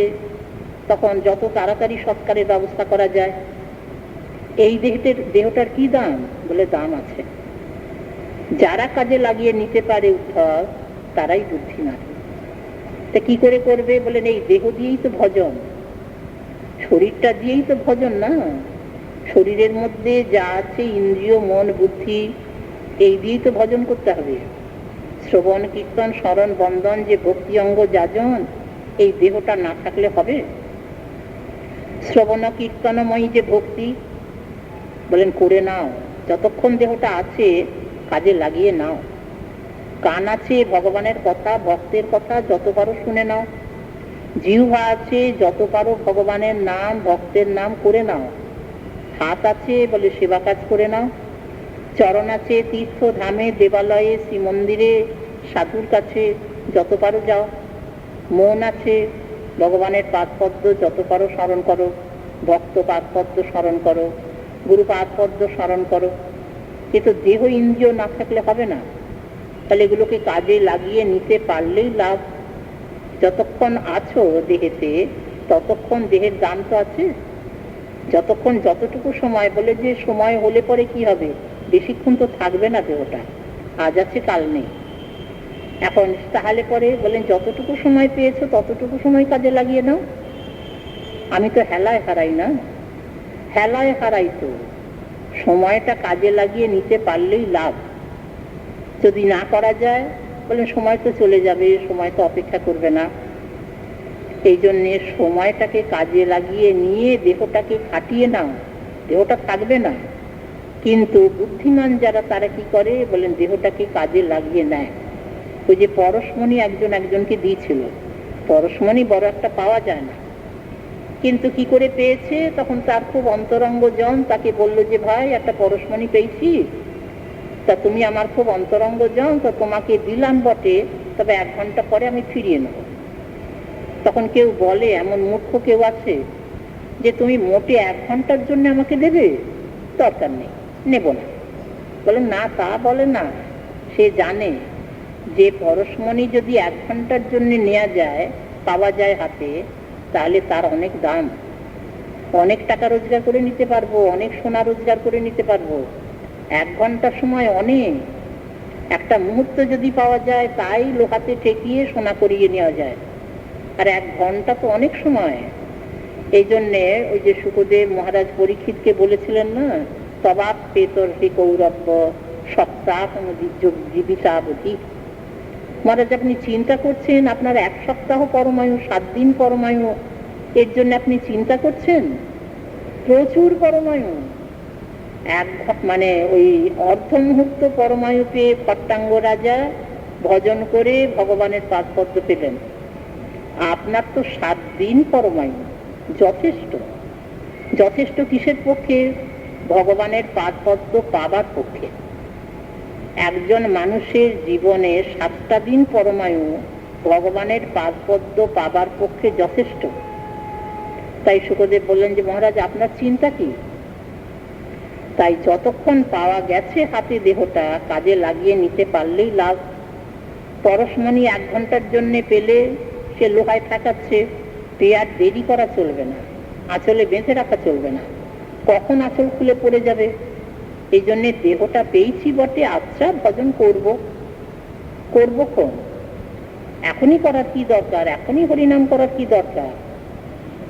তখন যত তাড়াতাড়ি সৎকারের ব্যবস্থা করা যায়। এই দেহটার কি দাম? বলে দাম আছে। যারা কাজে লাগিয়ে নিতে পারে উদ্ধব, তারাই বুদ্ধিমান। তা কি করে করবে? বলেন এই দেহ দিয়েই তো ভজন, শরীরটা দিয়েই তো ভজন না। শরীরের মধ্যে যা আছে ইন্দ্রিয়, মন, বুদ্ধি, এই দিয়েই তো ভজন করতে হবে। শ্রবণ, কীর্তন, স্মরণ, বন্দন, যে ভক্তি অঙ্গ যাজন, এই দেহটা না থাকলে হবে? শ্রবণ কীর্তনময়ী যে ভক্তি, বলেন করে নাও, যতক্ষণ দেহটা আছে কাজে লাগিয়ে নাও। কান আছে ভগবানের কথা, ভক্তের কথা যত পারো শুনে নাও। জিহ্বা আছে, যত পারো ভগবানের নাম, ভক্তের নাম করে নাও। হাত আছে, বলে সেবা কাজ করে নাও। চরণ আছে, তীর্থ ধামে, দেবালয়ে, শ্রীমন্দিরে, সাধুর কাছে যত পারো যাও। মন আছে, ভগবানের পাদপদ্ম যত পারো স্মরণ করো, ভক্ত পাদপদ্ম স্মরণ করো, গুরু পাদপদ্ম স্মরণ করো। এ তো দেহ ইন্দ্রিয় না থাকলে হবে না। তাহলে এগুলোকে কাজে লাগিয়ে নিতে পারলেই লাভ। যতক্ষণ আছো দেহেতে, ততক্ষণ দেহের দাম তো আছে। যতক্ষণ যতটুকু সময়, বলে যে সময় হলে পরে কি হবে, বেশিক্ষণ তো থাকবে না দেহটা, আজ আছে কাল নেই। এখন তাহলে পরে বলেন যতটুকু সময় পেয়েছো ততটুকু সময় কাজে লাগিয়ে নাও। আমি তো হেলায় হারাই না, হেলায় হারাই তো। সময়টা কাজে লাগিয়ে নিতে পারলেই লাভ। যদি না করা যায়, বলেন সময় তো চলে যাবে, সময় তো অপেক্ষা করবে না। এই জন্যে সময়টাকে কাজে লাগিয়ে নিয়ে দেহটাকে খাটিয়ে নাও, দেহটা থাকবে না। কিন্তু বুদ্ধিমান যারা, তারা কি করে? বলেন দেহটাকে কাজে লাগিয়ে নেয়। ওই যে পরশমণি একজন একজনকে দিয়েছিল, পরশমণি বড় একটা পাওয়া যায় না, কিন্তু কি করে পেয়েছে? তখন তার খুব অন্তরঙ্গ জন তাকে বললো যে ভাই একটা পরশমণি পেয়েছি, তা তুমি আমার খুব অন্তরঙ্গ জন, তো তোমাকে দিলাম বটে, তবে 1 ঘন্টা পরে আমি ফিরিয়ে নেব। তখন কেউ বলে, এমন মূর্খ কেউ আছে যে তুমি মোটে 1 ঘন্টার জন্য আমাকে দেবে? দরকার নেই, নেব না। বলে না, তা বলে না। সে জানে যে পরশমণি যদি 1 ঘন্টার জন্য নেওয়া যায়, পাওয়া যায় হাতে, তাহলে তার অনেক দাম, অনেক টাকা রোজগার করে নিতে পারবো, অনেক সোনা রোজগার করে নিতে পারবো। 1 ঘন্টার সময় অনেক, একটা মুহূর্ত যদি পাওয়া যায় তাই লোহাতে ঠেকিয়ে সোনা করিয়ে নেওয়া যায়, আর 1 ঘন্টা তো অনেক সময়। এই জন্যে ওই যে সুখদেব মহারাজ পরীক্ষিতকে বলেছিলেন না, তবাপ পেতর হে কৌরব্য সপ্তাহ জীবিতাবধি। মহারাজ আপনি চিন্তা করছেন আপনার 1 সপ্তাহ পরমায়ু, 7 দিন পরমায়ু, এর জন্য আপনি চিন্তা করছেন? প্রচুর পরমায়ু, মানে ওই অর্ধ মুহূর্ত পরমায়ু পেয়ে ভট্টাঙ্গ রাজা ভজন করে ভগবানের পাদপদ্ম পেলেন। আপনার তো 7 দিন পরমায়ু, যথেষ্ট। যথেষ্ট কিসের পক্ষে? ভগবানের পাদপদ্ম পাবার পক্ষে। একজন মানুষের জীবনে 7টা দিন পরমায়ু ভগবানের পাদপদ্ম পাবার পক্ষে যথেষ্ট। তাই শুকদেব বললেন যে মহারাজ, আপনার চিন্তা কি? তাই যতক্ষণ পাওয়া গেছে হাতে দেহটা কাজে লাগিয়ে নিতে পারলেই লাভ। পরশমণি 1 ঘন্টার জন্য পেলে সে লোহায় ঠেকাচ্ছে, পেয়ে আর দেরি করা চলবে না, আঁচলে বেঁধে রাখা চলবে না, কখন আঁচল খুলে পড়ে যাবে। এই জন্যে দেহটা পেয়েছি বটে, আচ্ছা ভজন করবো কোন? এখনই করার কি দরকার? এখনই হরিনাম করার কি দরকার?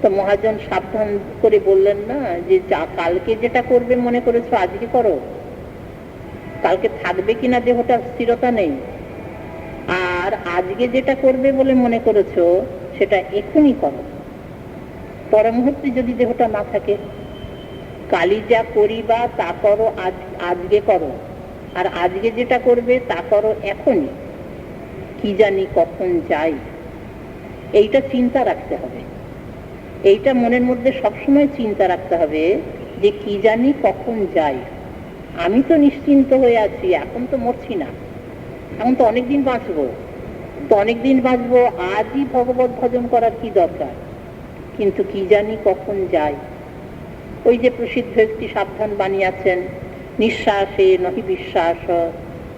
তো মহাজন সাবধান করে বললেন না যে কালকে যেটা করবে মনে করেছো আজকে করো, কালকে থাকবে কিনা দেহটার স্থিরতা নেই। আর আজকে যেটা করবে বলে মনে করেছো সেটা এখনই করো। পর মুহূর্তে যদি দেহটা না থাকে, কালি যা করিবা তা করো আজকে করো, আর আজকে যেটা করবে তা করো এখনই। কি জানি কখন যাই, এইটা চিন্তা রাখতে হবে। এইটা মনের মধ্যে সবসময় চিন্তা রাখতে হবে যে কি জানি কখন যাই। আমি তো নিশ্চিন্ত হয়ে আছি, এখন তো মরছি না, এখন তো অনেকদিন বাঁচবো, তো অনেকদিন বাঁচবো, আজই ভগবত ভজন করার কি দরকার? কিন্তু কি জানি কখন যাই। ওই যে প্রসিদ্ধ একটি সাবধান বাণী আছেন, নিঃশ্বাসে নহি বিশ্বাস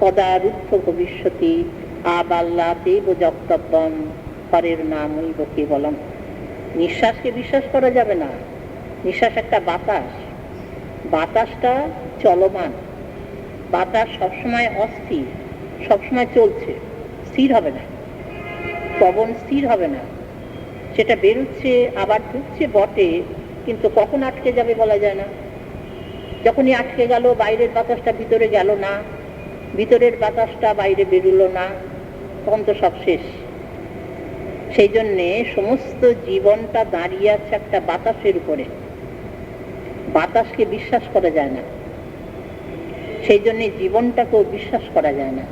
কদা রুদ্ধ ভবিষ্যতি আবাল্লাতে বক্তব্যম হরের নামই বকে বলম। নিঃশ্বাসকে বিশ্বাস করা যাবে না। নিঃশ্বাস একটা বাতাস, বাতাসটা চলমান, বাতাস সবসময় অস্থির, সবসময় চলছে, স্থির হবে না। পবন স্থির হবে না, সেটা বেরোচ্ছে আবার ঢুকছে বটে, কিন্তু কখন আটকে যাবে বলা যায় না। যখনই আটকে গেল, বাইরের বাতাসটা ভিতরে গেল না, ভিতরের বাতাসটা বাইরে বেরোলো না, তখন তো সব শেষ। সেই জন্যে সমস্ত জীবনটা দাঁড়িয়ে আছে একটা বাতাসের উপরে, বাতাসকে বিশ্বাস করা যায় না। সেই জন্যে জীবনটাকেও বিশ্বাস করা যায় না,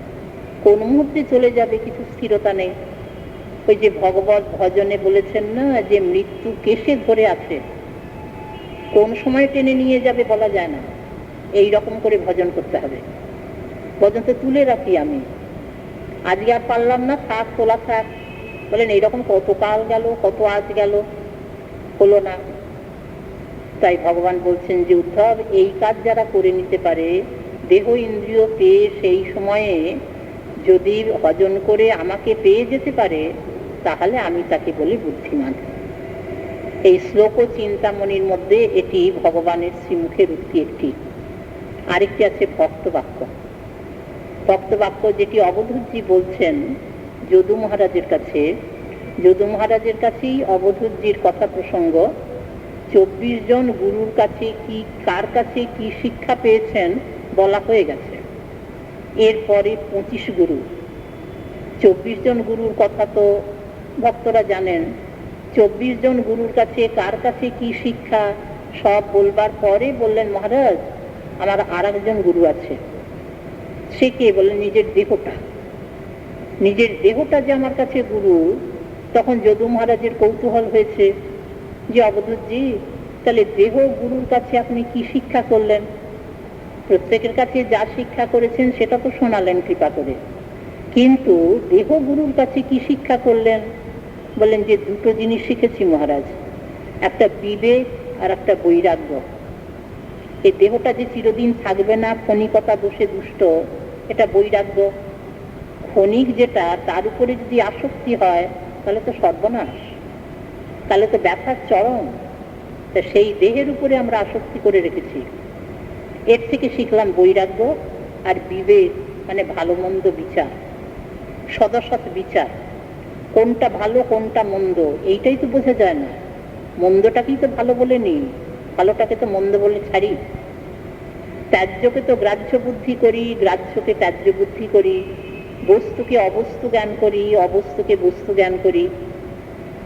কোন মুহূর্তে চলে যাবে কিছু স্থিরতা নেই। ওই যে ভগবত ভজনে বলেছেন না যে মৃত্যু কেশে ধরে আছে, কোন সময় টেনে নিয়ে যাবে বলা যায় না। এই রকম করে ভজন করতে হবে। ভজন তো তুলে রাখি আমি, আজকে আর পারলাম না, থাক, তোলা থাক। বলেন এইরকম কত কাল গেল, কত আজ গেল, হলো না। তাই ভগবান বলছেন যে উদ্ধব, এই কাজ যারা করে নিতে পারে, দেহ ইন্দ্রিয় পেয়ে সেই সময়ে যদি ভজন করে আমাকে পেয়ে যেতে পারে, তাহলে আমি তাকে বলি বুদ্ধিমান। এই শ্লোক ও চিন্তামণির মধ্যে এটি ভগবানের শ্রীমুখের উক্তি একটি। আরেকটি আছে ভক্তবাক্য। ভক্তবাক্য যেটি অবধূতজি বলছেন যদু মহারাজের কাছে। যদু মহারাজের কাছেই অবধূতজির কথা প্রসঙ্গ। 24 জন গুরুর কাছে কি, কার কাছে কি শিক্ষা পেয়েছেন বলা হয়ে গেছে। এরপরে 25 গুরু। 24 জন গুরুর কথা তো ভক্তরা জানেন। 24 জন গুরুর কাছে কার কাছে কি শিক্ষা সব বলবার পরে বললেন, মহারাজ আমার আর একজন গুরু আছে। সে কে? বললেন নিজের দেহটা। নিজের দেহটা যে আমার কাছে গুরু। তখন যদু মহারাজের কৌতূহল হয়েছে যে অবধূতজি, তাহলে দেহ গুরুর কাছে আপনি কি শিক্ষা করলেন? প্রত্যেকের কাছে যা শিক্ষা করেছেন সেটা তো শোনালেন কৃপা করে, কিন্তু দেহ গুরুর কাছে কি শিক্ষা করলেন? বললেন যে 2টো জিনিস শিখেছি মহারাজ, একটা বিবেক আর একটা বৈরাগ্য। এই দেহটা যে চিরদিন থাকবে না, ক্ষণিকতা দোষে দুষ্ট, এটা বৈরাগ্য। ক্ষণিক যেটা, তার উপরে যদি আসক্তি হয় তাহলে তো সর্বনাশ, তাহলে তো ব্যথার চরম। তা সেই দেহের উপরে আমরা আসক্তি করে রেখেছি। এর থেকে শিখলাম বৈরাগ্য আর বিবেক, মানে ভালো মন্দ বিচার, সদসৎ বিচার, কোনটা ভালো কোনটা মন্দ এইটাই তো বোঝা যায় না। মন্দটাকেই তো ভালো বলে নিই, ভালোটাকে তো মন্দ বলে ছাড়ি। ত্যায্যকে তো গ্রাহ্য বুদ্ধি করি, গ্রাহ্যকে ত্যায্য বুদ্ধি করি, বস্তুকে অবস্তু জ্ঞান করি, অবস্তুকে বস্তু জ্ঞান করি।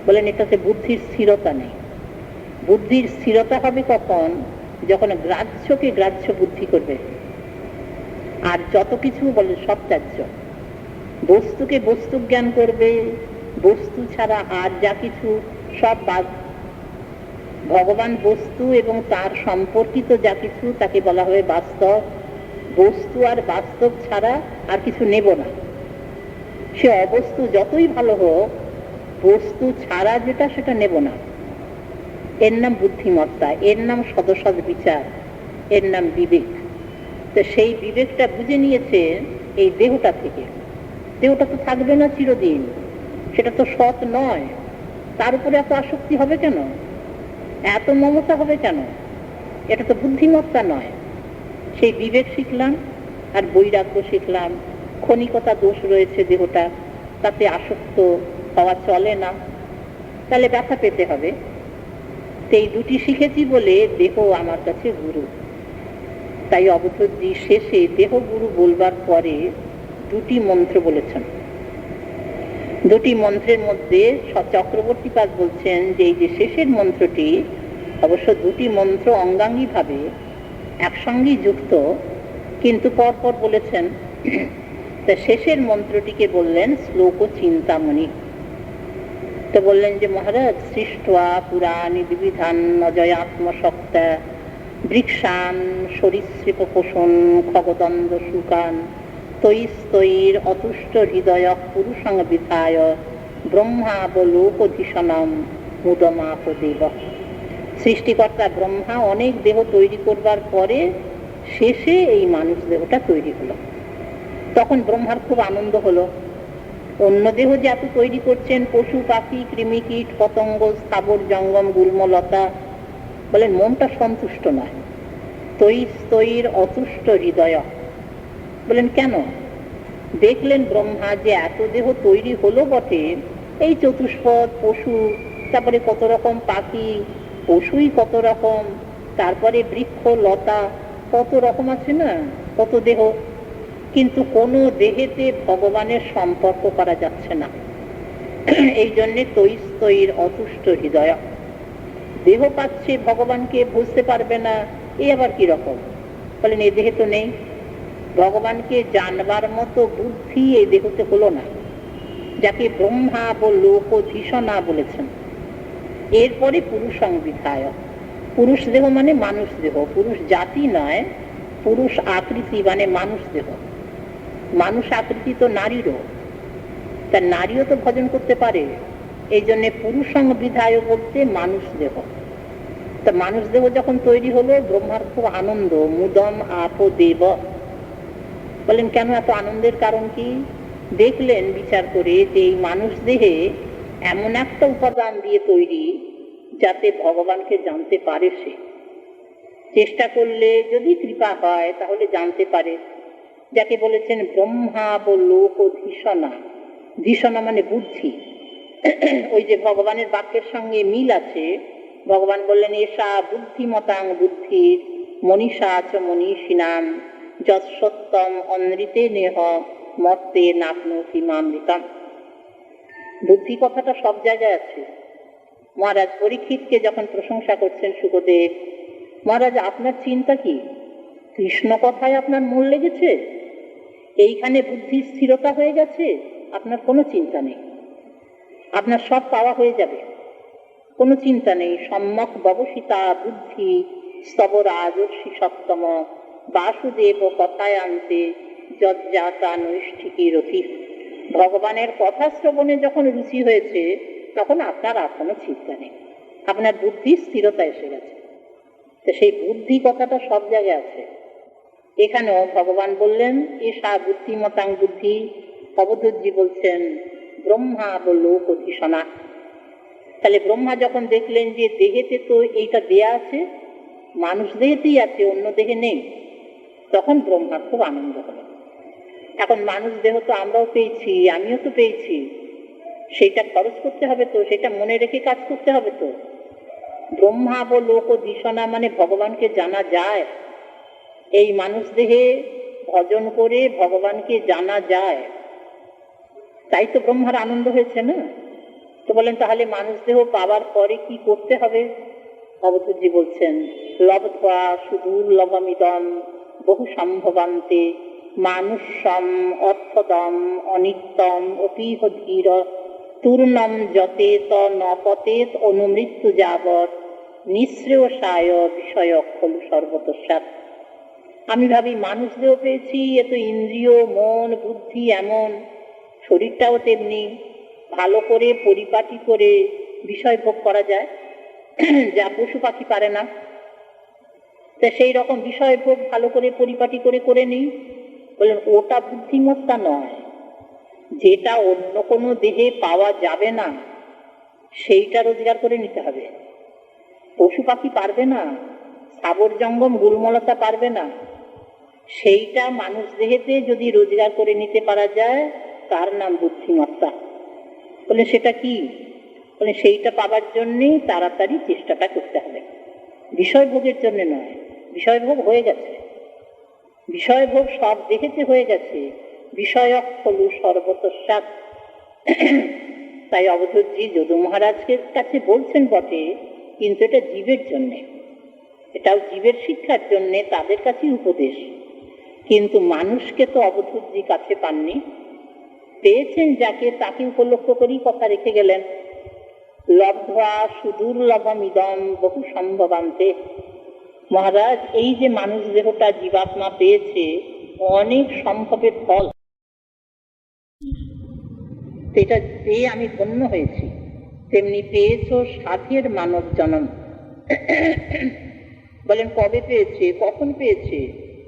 বলেন এটাতে বুদ্ধির স্থিরতা নেই। বুদ্ধির স্থিরতা হবে কখন? যখন গ্রাহ্যকে গ্রাহ্য বুদ্ধি করবে, আর যত কিছু বলে সব ত্যায্য, বস্তুকে বস্তু জ্ঞান করবে, বস্তু ছাড়া আর যা কিছু সব বাদ। ভগবান বস্তু এবং তার সম্পর্কিত যা কিছু তাকে বলা হবে বাস্তব। বস্তু আর বাস্তব ছাড়া আর কিছু নেব না। সে অবস্তু যতই ভালো হোক, বস্তু ছাড়া যেটা সেটা নেব না। এর নাম বুদ্ধিমত্তা, এর নাম সদসদ বিচার, এর নাম বিবেক। তো সেই বিবেকটা বুঝে নিয়েছে এই দেহটা থেকে। দেহটা তো থাকবে না চিরদিন, সেটা তো সৎ নয়, তার উপরে এত আসক্তি হবে কেন, এত মমতা হবে কেন? এটা তো বুদ্ধিমত্তা নয়। সেই বিবেক শিখলাম আর বৈরাগ্য শিখলাম। ক্ষণিকতা দোষ রয়েছে দেহটা, তাতে আসক্ত হওয়া চলে না, তাহলে ব্যথা পেতে হবে। এই দুটি শিখেছি বলে দেহ আমার কাছে গুরু। তাই অবধূতজি শেষে দেহ গুরু বলবার পরে দুটি মন্ত্র বলেছেন। দুটি মন্ত্রের মধ্যে চক্রবর্তীপাদ বলছেন যে এই যে শেষের মন্ত্রটি অবশ্য দুটি মন্ত্র অঙ্গাঙ্গী ভাবে একসঙ্গেই যুক্ত, কিন্তু পরপর বলেছেন। তা শেষের মন্ত্রটিকে বললেন শ্লোক চিন্তামণি। তো বললেন যে মহারাজ, সৃষ্টা পুরাণি বিবিধান অজয়াত্মশক্তা বৃক্ষান সরীসৃপ পোষণ খগদন্দ শুকান তৈস্তৈর অতুষ্ট হৃদয় পুরুষং বিধায় ব্রহ্মাবলোকধীশনম মুদমাপদেব। সৃষ্টিকর্তা ব্রহ্মা অনেক দেহ তৈরি করবার পরে শেষে এই মানুষ দেহটা তৈরি হলো। তখন ব্রহ্মার খুব আনন্দ হলো। অন্য দেহ যে এত তৈরি করছেন, পশু পাখি কৃমি কীট পতঙ্গ স্থাবর জঙ্গম গুল্মলতা, বলেন মনটা সন্তুষ্ট নয়। তৈর অতুষ্ট হৃদয়, বলেন কেন? দেখলেন ব্রহ্মা যে এত দেহ তৈরি হলো বটে, এই চতুষ্পদ পশু, তারপরে কত রকম পাখি, পশুই কত রকম, তারপরে বৃক্ষ লতা, কত রকম আছে না, কত দেহ, কিন্তু কোনো দেহেতে ভগবানের সম্পর্ক করা যাচ্ছে না। এই জন্যে তৈর অতুষ্ট হৃদয়। দেহ পাচ্ছে, ভগবানকে বুঝতে পারবে না, এ আবার কি রকম? বলেন এই দেহে তো নেই। ভগবানকে জানবার মতো বুদ্ধি এই দেহতে হলো না, যাকে ব্রহ্মা ও লোকধীশনা বলেছেন। এরপরে পুরুষং বিধায়। পুরুষ দেহ মানে মানুষ দেহ, পুরুষ জাতি নয়, পুরুষ আকৃতি মানে মানুষ দেহ। মানুষ আকৃতি তো নারীরও, তা নারীও তো ভজন করতে পারে। এই জন্য পুরুষং বিধায় বলতে মানুষ দেহ। তা মানুষ দেহ যখন তৈরি হলো, ব্রহ্মার খুব আনন্দ, মুদম আপদেব। বলেন কেন এত আনন্দের কারণ কি? দেখলেন বিচার করে যে এই মানুষ দেহে এমন একটা উপাদান দিয়ে তৈরি যাতে ভগবানকে জানতে পারে। সে চেষ্টা করলে যদি কৃপা হয় তাহলে জানতে পারে, যাকে বলেছেন ব্রহ্মা লোকধীশনা। ধীশনা মানে বুদ্ধি। ওই যে ভগবানের বাক্যের সঙ্গে মিল আছে। ভগবান বললেন এষা বুদ্ধিমতাং বুদ্ধির মনীষা চ মনীষিণাম যৎ সত্যম অনৃতে নেহ মর্তে নাপ্নোতি মামৃতম। বুদ্ধি কথাটা সব জায়গায় আছে। মহারাজ পরীক্ষিতকে যখন প্রশংসা করছেন সুখদেব, মহারাজ আপনার চিন্তা কি? কৃষ্ণ কথায় আপনার মন লেগেছে, এইখানে বুদ্ধির স্থিরতা হয়ে গেছে, আপনার কোনো চিন্তা নেই, আপনার সব পাওয়া হয়ে যাবে, কোনো চিন্তা নেই। সম্যক ব্যবসিতা বুদ্ধি স্তব রাজর্ষি সপ্তম বাসুদেব কথায় আনতে যজ্জাতা নৈষ্ঠিকী রথি। ভগবানের কথা শ্রবণে যখন রুচি হয়েছে, তখন আপনার আর কোনো চিন্তা নেই, আপনার বুদ্ধির স্থিরতা এসে গেছে। তো সেই বুদ্ধি কথাটা সব জায়গায় আছে। এখানেও ভগবান বললেন এষা বুদ্ধিমতাং বুদ্ধি। অবধূতজি বলছেন ব্রহ্মা লোকধীশনা। তাহলে ব্রহ্মা যখন দেখলেন যে দেহেতে তো এইটা দেয়া আছে, মানুষ দেহেতেই আছে, অন্য দেহে নেই, তখন ব্রহ্মার খুব আনন্দ হলো। এখন মানুষ দেহ তো আমরাও পেয়েছি, আমিও তো পেয়েছি, সেইটা খরচ করতে হবে তো, সেটা মনে রেখে কাজ করতে হবে তো। ব্রহ্মা লোকধীশনা মানে ভগবানকে জানা যায়। এই মানুষ দেহে ভজন করে ভগবানকে জানা যায়, তাই তো ব্রহ্মার আনন্দ হয়েছে না। তো বলেন তাহলে মানুষ দেহ পাওয়ার পরে কি করতে হবে? অবধূতজি বলছেন লব্ধ্বা সুদুর্লভমিদম বহু সম্ভবান্তে মানুষম অর্থদম অনিত্যম অপিহ ধীর তূর্ণম যতেত নপতেত অনুমৃত্যু যাবৎ নিঃশ্রেয়সায় বিষয় খলু সর্বতঃসাৎ। আমি ভাবি মানুষ দেহ পেয়েছি, এত ইন্দ্রিয় মন বুদ্ধি এমন, শরীরটাও তেমনি, ভালো করে পরিপাটি করে বিষয় ভোগ করা যায় যা পশু পাখি পারে না। তা সেই রকম বিষয় ভোগ ভালো করে পরিপাটি করে করে নিই। বললেন ওটা বুদ্ধিমত্তা নয়, যেটা অন্য কোনো দেহে পাওয়া যাবে না সেইটা রোজগার করে নিতে হবে। পশু পাখি পারবে না, স্থাবর জঙ্গম গুলমলতা পারবে না, সেইটা মানুষ দেহেতে যদি রোজগার করে নিতে পারা যায় তার নাম বুদ্ধিমত্তা। বলে সেটা কি? বলে সেইটা পাবার জন্যেই তাড়াতাড়ি চেষ্টাটা করতে হবে, বিষয় ভোগের জন্য নয়। বিষয় ভোগ হয়ে গেছে, বিষয় ভোগ সব দেহেতে হয়ে গেছে, বিষয়ক খলু সর্বতঃসাৎ। তাই অবধূতজি যদু মহারাজের কাছে বলছেন বটে, কিন্তু এটা জীবের জন্যে, এটাও জীবের শিক্ষার জন্যে, তাদের কাছেই উপদেশ। কিন্তু মানুষকে তো অবধূতজি কাছে পাননি, পেয়েছেন যাকে তাকে উপলক্ষ করেই কথা রেখে গেলেন। লব্ধ্বা সুদুর্লভমিদম বহু সম্ভবান্তে। মহারাজ এই যে মানুষ দেহটা জীবাত্মা পেয়েছে অনেক সম্ভবের ফল, সেটা পেয়ে আমি ধন্য হয়েছি। তেমনি পেয়েছ সাধের মানব জন্ম। বলেন কবে পেয়েছে, কখন পেয়েছে?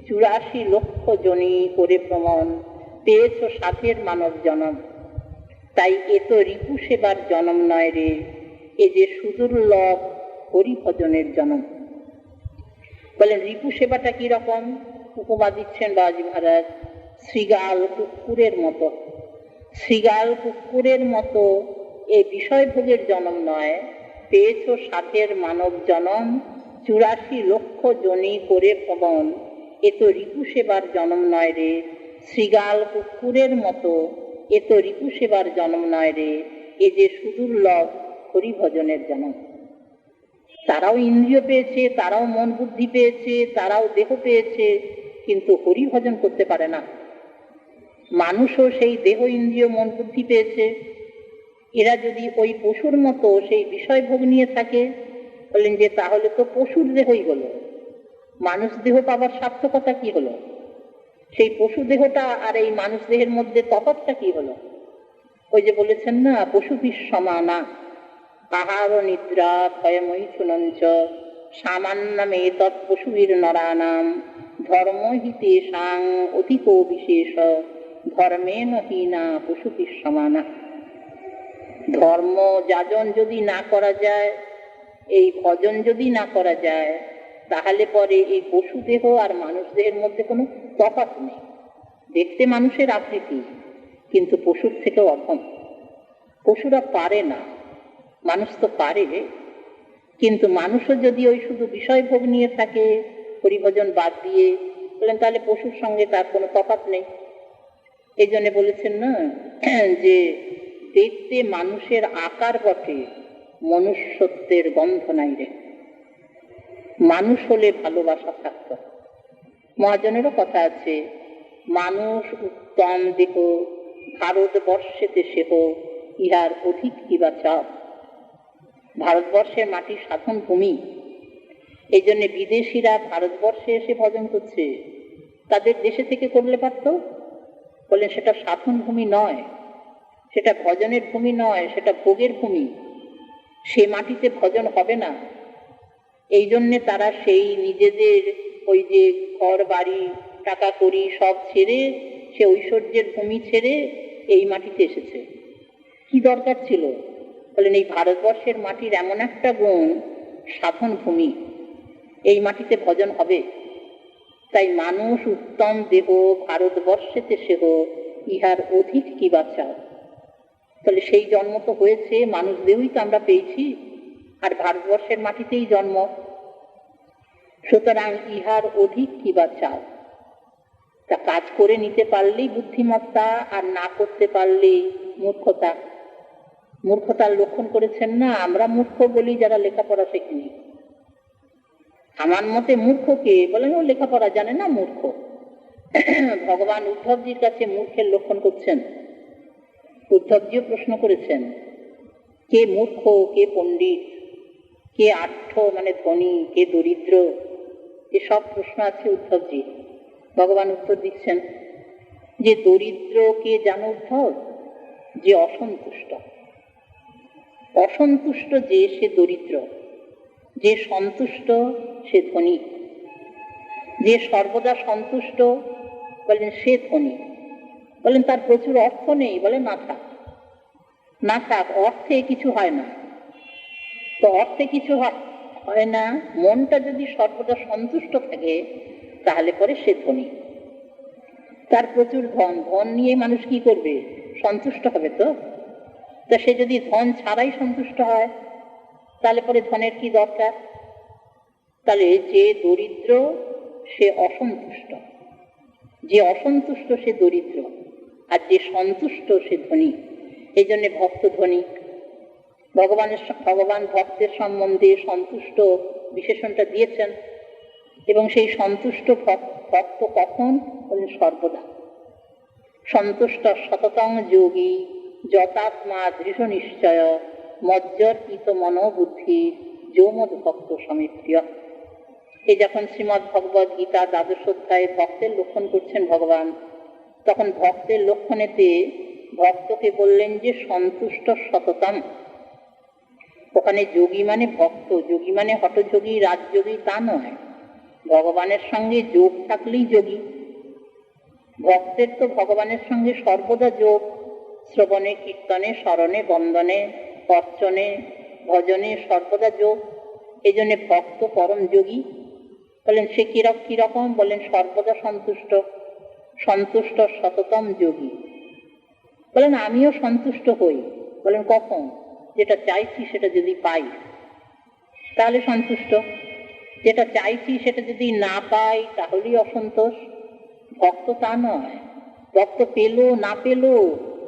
84 লক্ষ জনি করে প্রমাণ পেয়েছ সাধের মানব জন্ম। তাই এ তো রিপু সেবার জন্ম নয় রে, এ যে সুদুর্লভ হরিভজনের জন্ম। বলেন রিপু সেবাটা কি রকম? উপমা দিচ্ছেন বাবাজি মহারাজ, শ্রীগাল কুকুরের মতো। শ্রীগাল কুকুরের মতো এ বিষয় ভোগের জন্ম নয়, পেয়েছ সাধের মানব জনম, 84 লক্ষ জনি করে প্রবণ, এ তো রিপু সেবার জন্ম নয় রে। শ্রীগাল কুকুরের মতো এ তো রিপু সেবার জন্ম নয় রে, এ যে সুদুর্লভ হরিভজনের জন্ম। তারাও ইন্দ্রিয় পেয়েছে, তারাও মন বুদ্ধি পেয়েছে, তারাও দেহ পেয়েছে, কিন্তু হরিভজন করতে পারে না। মানুষও সেই দেহ ইন্দ্রিয় মন বুদ্ধি পেয়েছে, এরা যদি ওই পশুর মতো সেই বিষয় ভোগ নিয়ে থাকে, বললেন যে তাহলে তো পশুর দেহই হলো, মানুষ দেহ পাবার সার্থকতা কি হলো? সেই পশু দেহটা আর এই মানুষ দেহের মধ্যে তফাৎটা কি হলো? ওই যে বলেছেন না, পশুভির সমানা আহার নিদ্রা ভয়ময়ী চুনঞ্চ সামান্যমে তৎপশুভির নরানাম ধর্ম হিতে সাং অধিক বিশেষ ধর্মেন হীনা পশুভির সমানা। ধর্ম যাজন যদি না করা যায়, এই ভজন যদি না করা যায়, তাহলে পরে এই পশু দেহ আর মানুষ দেহের মধ্যে কোনো তফাৎ নেই। দেখতে মানুষের আকৃতি, কিন্তু পশুর থেকেও অধম। পশুরা পারে না, মানুষ তো পারে। কিন্তু মানুষও যদি ওই শুধু বিষয় ভোগ নিয়ে থাকে হরিভজন বাদ দিয়ে, বলেন তাহলে পশুর সঙ্গে তার কোনো তফাৎ নেই। এই জন্য বলেছেন না যে দেখতে মানুষের আকার বটে, মনুষ্যত্বের গন্ধ নাই রে। মানুষ হলে ভালোবাসা থাকত। মহাজনেরও কথা আছে, মানুষ উত্তম দেহ ভারতবর্ষেতে সেহ ইহার অধিক কিবা চাপ। ভারতবর্ষের মাটি সাধন ভূমি, এই জন্য বিদেশিরা ভারতবর্ষে এসে ভজন করছে। তাদের দেশে থেকে করলে পারত। বললেন সেটা সাধন ভূমি নয়, সেটা ভজনের ভূমি নয়, সেটা ভোগের ভূমি। সে মাটিতে ভজন হবে না। এই জন্যে তারা সেই নিজেদের ওই যে ঘর বাড়ি টাকা করি সব ছেড়ে, সে ঐশ্বর্যের ভূমি ছেড়ে এই মাটিতে এসেছে। কি দরকার ছিল? বলেন এই ভারতবর্ষের মাটির এমন একটা গুণ, সাধন ভূমি, এই মাটিতে ভজন হবে। তাই মানুষ উত্তম দেহ ভারতবর্ষেতে সেহ ইহার অধিক কি বাঁচা। তাহলে সেই জন্ম তো হয়েছে, মানুষ দেহই তো আমরা পেয়েছি, আর ভারতবর্ষের মাটিতেই জন্ম। সুতরাং ইহার অধিক কি বা চাও? তা কাজ করে নিতে পারলেই বুদ্ধিমত্তা, আর না করতে পারলেই মূর্খতা। মূর্খতার লক্ষণ করেছেন না, আমরা মূর্খ বলি যারা লেখাপড়া শেখেনি। আমার মতে মূর্খ কে? বলেন ও লেখাপড়া জানে না, মূর্খ। ভগবান উদ্ধবজির কাছে মূর্খের লক্ষণ করছেন। উদ্ধবজিও প্রশ্ন করেছেন, কে মূর্খ, কে পণ্ডিত, কে আর্থ মানে ধনী, কে দরিদ্র, এসব প্রশ্ন আছে উদ্ধবজি। ভগবান উত্তর দিচ্ছেন যে দরিদ্র কে জানো উদ্ধব? যে অসন্তুষ্ট। অসন্তুষ্ট যে সে দরিদ্র, যে সন্তুষ্ট সে ধনী। যে সর্বদা সন্তুষ্ট বলেন সে ধনী। বলেন তার প্রচুর অর্থ নেই, বলে না থাক, না থাক, অর্থে কিছু হয় না। তো অর্থে কিছু হয় না, মনটা যদি সর্বদা সন্তুষ্ট থাকে তাহলে পরে সে ধনী। তার প্রচুর ধন, ধন নিয়ে মানুষ কি করবে? সন্তুষ্ট হবে তো। তা সে যদি ধন ছাড়াই সন্তুষ্ট হয় তাহলে পরে ধনের কি দরকার? তাহলে যে দরিদ্র সে অসন্তুষ্ট, যে অসন্তুষ্ট সে দরিদ্র, আর যে সন্তুষ্ট সে ধনী। এই জন্য ভক্ত ধনী। ভগবান ভক্তের সম্বন্ধে সন্তুষ্ট বিশেষণটা দিয়েছেন, এবং সেই সন্তুষ্ট ভক্ত কখন? বলেন সর্বদা। সন্তুষ্ট সততং যোগী যতাত্মা দৃঢ় নিশ্চয় মজ্জর্পিত মনোবুদ্ধি যৌমদ ভক্ত সমিপ্রিয়। এই যখন শ্রীমদ্ ভগবদ গীতা দ্বাদশ অধ্যায়ে ভক্তের লক্ষণ করছেন ভগবান, তখন ভক্তের লক্ষণেতে ভক্তকে বললেন যে সন্তুষ্ট সততম। ওখানে যোগী মানে ভক্ত, যোগী মানে হঠযোগী, রাজযোগী তা নয়। ভগবানের সঙ্গে যোগ থাকলেই যোগী। ভক্তের তো ভগবানের সঙ্গে সর্বদা যোগ, শ্রবণে, কীর্তনে, স্মরণে, বন্দনে, অর্চনে, ভজনে সর্বদা যোগ। এই জন্য ভক্ত পরম যোগী। বলেন সে কিরকম? বলেন সর্বদা সন্তুষ্ট, সন্তুষ্ট সততম যোগী। বলেন আমিও সন্তুষ্ট হই। বলেন কখন? যেটা চাইছি সেটা যদি পাই তাহলে সন্তুষ্ট, যেটা চাইছি সেটা যদি না পাই তাহলেই অসন্তোষ। ভক্ত তা নয়। ভক্ত পেলো না পেলো,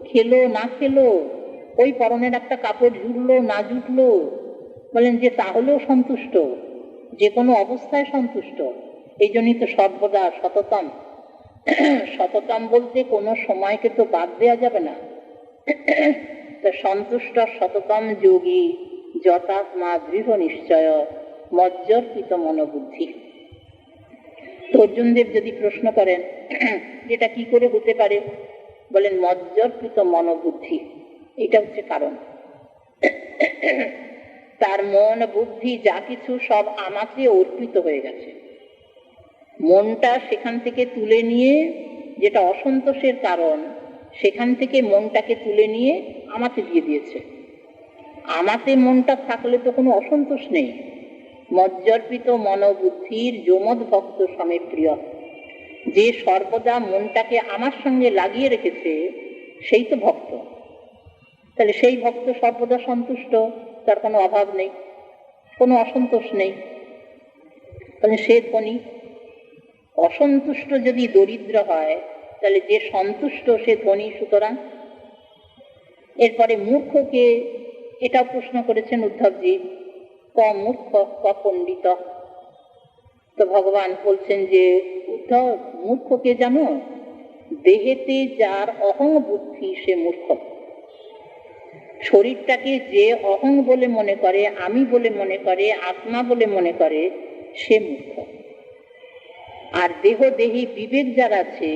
খেলো না খেলো, ওই পরনের একটা কাপড় জুটলো না জুটলো, বলেন যে তাহলেও সন্তুষ্ট, যে কোনো অবস্থায় সন্তুষ্ট। এই জন্যই তো সর্বদা সততম। সততম বলতে কোনো সময়কে তো বাদ দেওয়া যাবে না। সন্তুষ্ট সততম যোগী যতাত্মা দৃঢ় নিশ্চয় মজ্জর্পিত মনোবুদ্ধি। তো অর্জুনদেব যদি প্রশ্ন করেন যেটা কি করে হতে পারে, বলেন মজ্জর্পিত মনোবুদ্ধি। এটা হচ্ছে কারণ। তার মন বুদ্ধি যা কিছু সব আমাকে অর্পিত হয়ে গেছে। মনটা সেখান থেকে তুলে নিয়ে, যেটা অসন্তোষের কারণ, সেখান থেকে মনটাকে তুলে নিয়ে আমাকে দিয়ে দিয়েছে। আমাতে মনটা থাকলে তো কোনো অসন্তোষ নেই। মজ্জর্পিত মনোবুদ্ধির যমদ ভক্ত স্বামী প্রিয়। যে সর্বদা মনটাকে আমার সঙ্গে লাগিয়ে রেখেছে সেই তো ভক্ত। তাহলে সেই ভক্ত সর্বদা সন্তুষ্ট, তার কোনো অভাব নেই, কোনো অসন্তোষ নেই। তাহলে সে ধনী। অসন্তুষ্ট যদি দরিদ্র হয় তাহলে যে সন্তুষ্ট সে ধনী। সুতরাং এরপরে মূর্খকে এটা প্রশ্ন করেছেন উদ্ধবজি, ক মূর্খ ক পণ্ডিত। তো ভগবান বলছেন যে উদ্ধব, মূর্খকে জানো? দেহেতে যার অহং বুদ্ধি সে মূর্খ। শরীরটাকে যে অহং বলে মনে করে, আমি বলে মনে করে, আত্মা বলে মনে করে, সে মূর্খ। আর দেহ দেহি বিবেক যার আছে,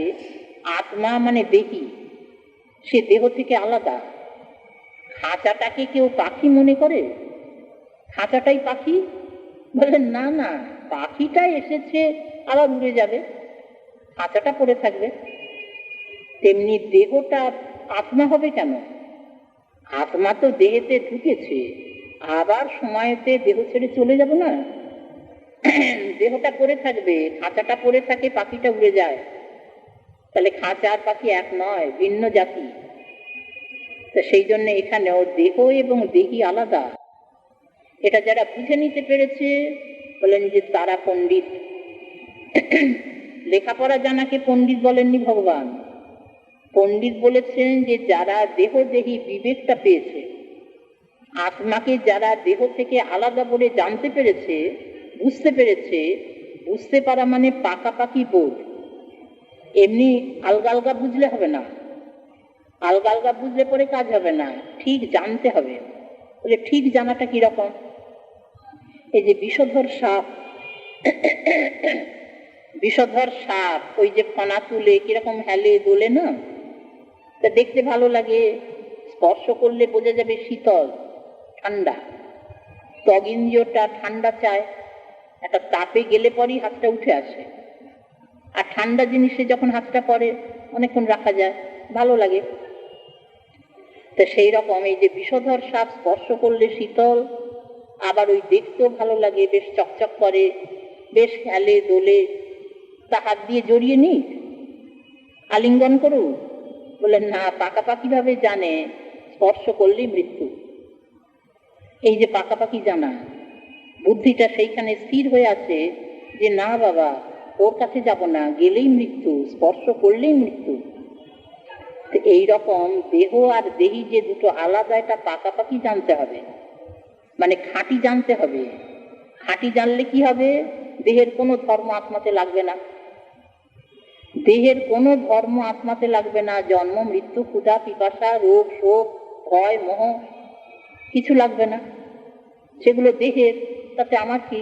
আত্মা মানে দেহি, সে দেহ থেকে আলাদা। খাঁচাটাকে কেউ পাখি মনে করে? খাঁচাটাই পাখি? বলেন না না, পাখিটা এসেছে আবার উড়ে যাবে, খাঁচাটা পড়ে থাকবে। তেমনি দেহটা আত্মা হবে কেন? আত্মা তো দেহেতে ঢুকেছে, আবার সময়তে দেহ ছেড়ে চলে যাবে না? দেহটা পড়ে থাকবে, খাঁচাটা পড়ে থাকে, পাখিটা উড়ে যায়। তাহলে খাঁচা আর পাখি এক নয়, ভিন্ন জাতি। তো সেই জন্য এখানেও দেহ এবং দেহি আলাদা। এটা যারা বুঝে নিতে পেরেছে বলেন যে তারা পণ্ডিত। লেখাপড়া জানাকে পণ্ডিত বলেননি ভগবান। পণ্ডিত বলেছেন যে যারা দেহ দেহি বিবেকটা পেয়েছে, আত্মাকে যারা দেহ থেকে আলাদা বলে জানতে পেরেছে, বুঝতে পেরেছে, বুঝতে পারা মানে পাকাপাকি বোধ। এমনি আলগা আলগা বুঝলে হবে না, আলগা আলগা বুঝলে পরে কাজ হবে না, ঠিক জানতে হবে। বলে ঠিক জানাটা কিরকম? এই যে বিষধর সাপ, বিষধর সাপ ওই যে ফনা তুলে কিরকম হেলে দোলে না, তা দেখতে ভালো লাগে, স্পর্শ করলে বোঝা যাবে শীতল ঠান্ডা, ত্বগিন্দ্রিয়টা ঠান্ডা চায়, একটা তাপে গেলে পরেই হাতটা উঠে আসে, আর ঠান্ডা জিনিসে যখন হাতটা পড়ে অনেকক্ষণ রাখা যায়, ভালো লাগে। তা সেই রকম এই যে বিষধর সাপ স্পর্শ করলে শীতল, আবার ওই দেখতেও ভালো লাগে, বেশ চকচক করে, বেশ হেলে দোলে, তা হাত দিয়ে জড়িয়ে নি, আলিঙ্গন করু? বললেন না, পাকাপাকি ভাবে জানে স্পর্শ করলেই মৃত্যু। এই যে পাকাপাকি জানা, বুদ্ধিটা সেইখানে স্থির হয়ে আছে যে না বাবা, ওর কাছে যাব না, গেলেই মৃত্যু, স্পর্শ করলেই মৃত্যু। এই রকম দেহ আর দেহি যে দুটো আলাদা, এটা পাকাপাকি জানতে হবে, মানে খাঁটি জানতে হবে। খাঁটি জানলে কি হবে? দেহের কোনো ধর্ম আত্মাতে লাগবে না, দেহের কোনো ধর্ম আত্মাতে লাগবে না, জন্ম মৃত্যু ক্ষুধা পিপাসা রোগ শোক ভয় মোহ কিছু লাগবে না, সেগুলো দেহের, তাতে আমার কি?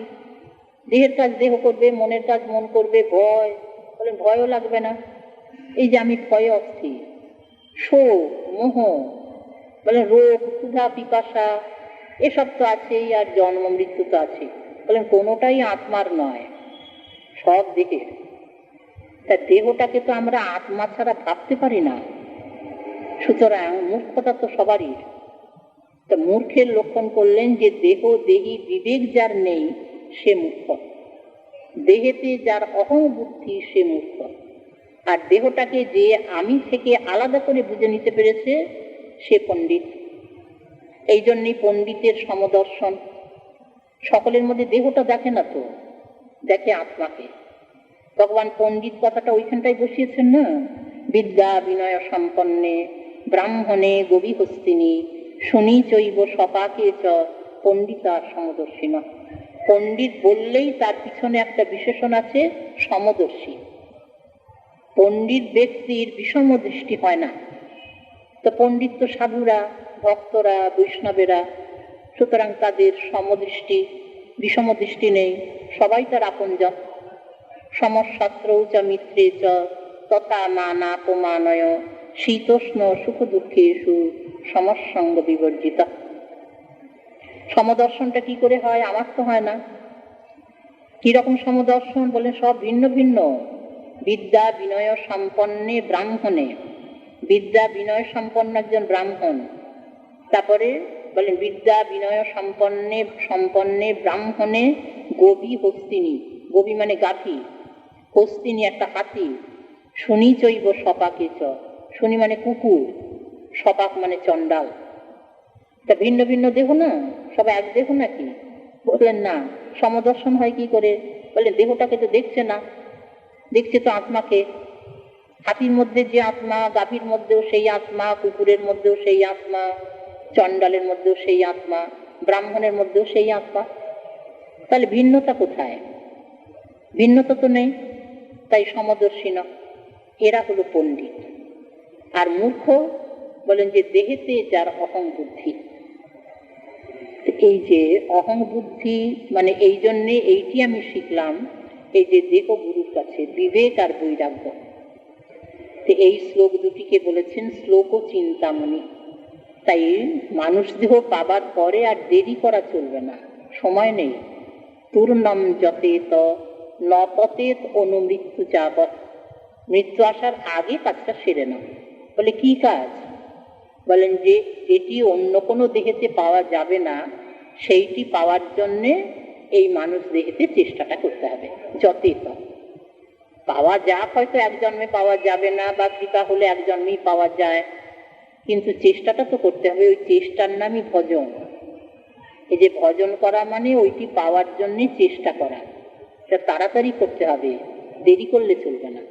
দেহের কাজ দেহ করবে, মনের কাজ মন করবে, ভয় বলেন ভয়ও লাগবে না। এই যে আমি ভয়ে অস্থির, শোক মোহ বলেন রোগ ক্ষুধা পিপাসা এসব তো আছেই, আর জন্ম মৃত্যু তো আছে, বলেন কোনোটাই আত্মার নয়, সব দেহের। তা দেহটাকে তো আমরা আত্মা ছাড়া ভাবতে পারি না, সুতরাং মূর্খতা তো সবারই। তা মূর্খের লক্ষণ করলেন যে দেহ দেহি বিবেক যার নেই সে মূর্খ, দেহেতে যার অহং বুদ্ধি সে মূর্খ, আর দেহটাকে যে আমি থেকে আলাদা করে বুঝে নিতে পেরেছে সে পণ্ডিত। এই জন্যই পণ্ডিতের সমদর্শন, সকলের মধ্যে দেহটা দেখে না তো, দেখে আত্মাকে। ভগবান পণ্ডিত কথাটা ওইখানটাই বসিয়েছেন না, বিদ্যা বিনয় সম্পন্নে ব্রাহ্মণে গবি হস্তিনী শুনি চৈব সপাকে চ পণ্ডিতা সমদর্শিন। পণ্ডিত বললেই তার পিছনে একটা বিশেষণ আছে, সমদর্শী। পণ্ডিত ব্যক্তির বিষম দৃষ্টি হয় না, তো পণ্ডিত তো সাধুরা ভক্তরা বৈষ্ণবেরা, সুতরাং তাদের সমদৃষ্টি বিষম দৃষ্টি নেই, সবাই তার আপনজন। সমশাস্ত্র চ মিত্রে চ তথা মানাপমানয় শীতোষ্ণ সুখ দুঃখেষু সমসঙ্গ বিবর্জিত। সমদর্শনটা কি করে হয়? আমার তো হয় না। কিরকম সমদর্শন? বলে সব ভিন্ন ভিন্ন। বিদ্যা বিনয় সম্পন্নে ব্রাহ্মণে, বিদ্যা বিনয় সম্পন্ন একজন ব্রাহ্মণ, তারপরে বলেন বিদ্যা বিনয় সম্পন্নে সম্পন্নে ব্রাহ্মণে গবি হস্তিনী, গবি মানে গাভী, হস্তিনী একটা হাতি, শুনি চৈব সপাকে চ, শুনি মানে কুকুর, সপাক মানে চণ্ডাল। তা ভিন্ন ভিন্ন দেহ না, সবাই এক দেহ নাকি? বললেন না। সমদর্শন হয় কি করে? বললেন দেহটাকে তো দেখছে না, দেখছে তো আত্মাকে। হাতির মধ্যে যে আত্মা, গাভীর মধ্যেও সেই আত্মা, কুকুরের মধ্যেও সেই আত্মা, চণ্ডালের মধ্যেও সেই আত্মা, ব্রাহ্মণের মধ্যেও সেই আত্মা। তাহলে ভিন্নতা কোথায়? ভিন্নতা তো নেই, তাই সমদর্শী না। এরা হলো পণ্ডিত। আর মূর্খ বলেন যে দেহেতে যার অহং বুদ্ধি। এই যে অহং বুদ্ধি মানে এই জন্যে এইটি আমি শিখলাম, এই যে দেহ গুরুর কাছে বিবেক আর বৈরাগ্য। এই শ্লোক দুটিকে বলেছেন শ্লোক ও চিন্তামণি। তাই মানুষ দেহ পাবার পরে আর দেরি করা চলবে না, সময় নেই। তূর্ণম যতেত নপতেত অনুমৃত্যু যাবৎ, মৃত্যু আসার আগে কাজটা সেরে নাও। বলে কি কাজ? বলেন যে যেটি অন্য কোনো দেহেতে পাওয়া যাবে না সেইটি পাওয়ার জন্যে এই মানুষ দেহেতে চেষ্টাটা করতে হবে। যতেত পাওয়া যাক, হয়তো এক জন্মে পাওয়া যাবে না, বা কৃপা হলে এক জন্মেই পাওয়া যায়, কিন্তু চেষ্টাটা তো করতে হবে। ওই চেষ্টার নামই ভজন। এই যে ভজন করা মানে ওইটি পাওয়ার জন্যে চেষ্টা করা, এটা তাড়াতাড়ি করতে হবে, দেরি করলে চলবে না।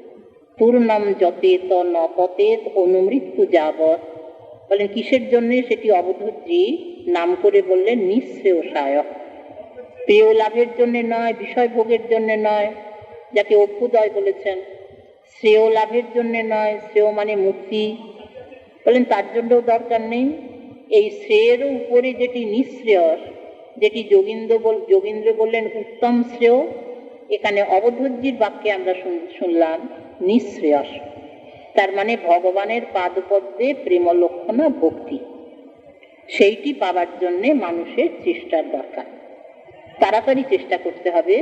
পূর্ণম যতেত নপতেত অনুমৃত্যু যাবৎ, বলেন কিসের জন্যে? সেটি অবধূতজি নাম করে বললেন নিঃশ্রেয়সায়। প্রিয় লাভের জন্য নয়, বিষয় ভোগের জন্য নয়, যাকে অভ্যুদয় বলেছেন। শ্রেয় লাভের জন্য নয়, শ্রেয় মানে মুক্তি, বলেন তার জন্যও দরকার নেই। এই শ্রেয়েরও উপরে যেটি নিঃশ্রেয়স, যেটি যোগীন্দ্র বললেন উত্তম শ্রেয়, এখানে অবধূতজির বাক্যে আমরা শুনলাম নিঃশ্রেয়স। তার মানে ভগবানের পাদপদ্মে প্রেম লক্ষণা ভক্তি, সেইটি পাবার জন্য মানুষের চেষ্টার দরকার। তাড়াতাড়ি চেষ্টা করতে হবে,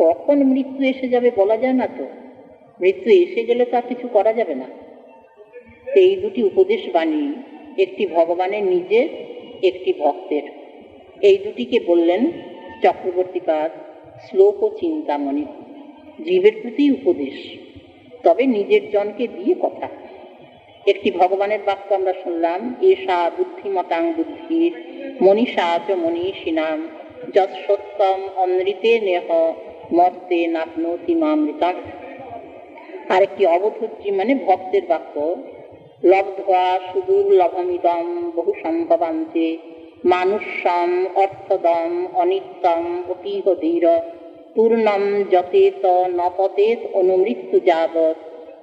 কখন মৃত্যু এসে যাবে বলা যায় না তো। মৃত্যু এসে গেলে তো আর কিছু করা যাবে না। এই দুটি উপদেশ বাণী, একটি ভগবানের নিজের, একটি ভক্তের, এই দুটিকে বললেন চক্রবর্তীপাদ শ্লোক ও চিন্তামণি। জীবের প্রতি উপদেশ, তবে নিজের জনকে দিয়ে কথা। একটি ভগবানের বাক্য আমরা শুনলাম, এষা বুদ্ধিমতাং বুদ্ধির মনীষা চ মনীষিণাম যৎসত্যম অমৃতে নেহ মর্তে নাপ্নোতি মামৃতম। আরেকটি অবধূতজি মানে ভক্তের বাক্য, লব্ধ্বা সুদুর্লভমিদম বহু সম্ভবান্তে মানুষম অর্থদম অনিত্যম অতীহ ধীর পূর্ণম যতেত নপতেত অনুমৃত্যু যাবৎ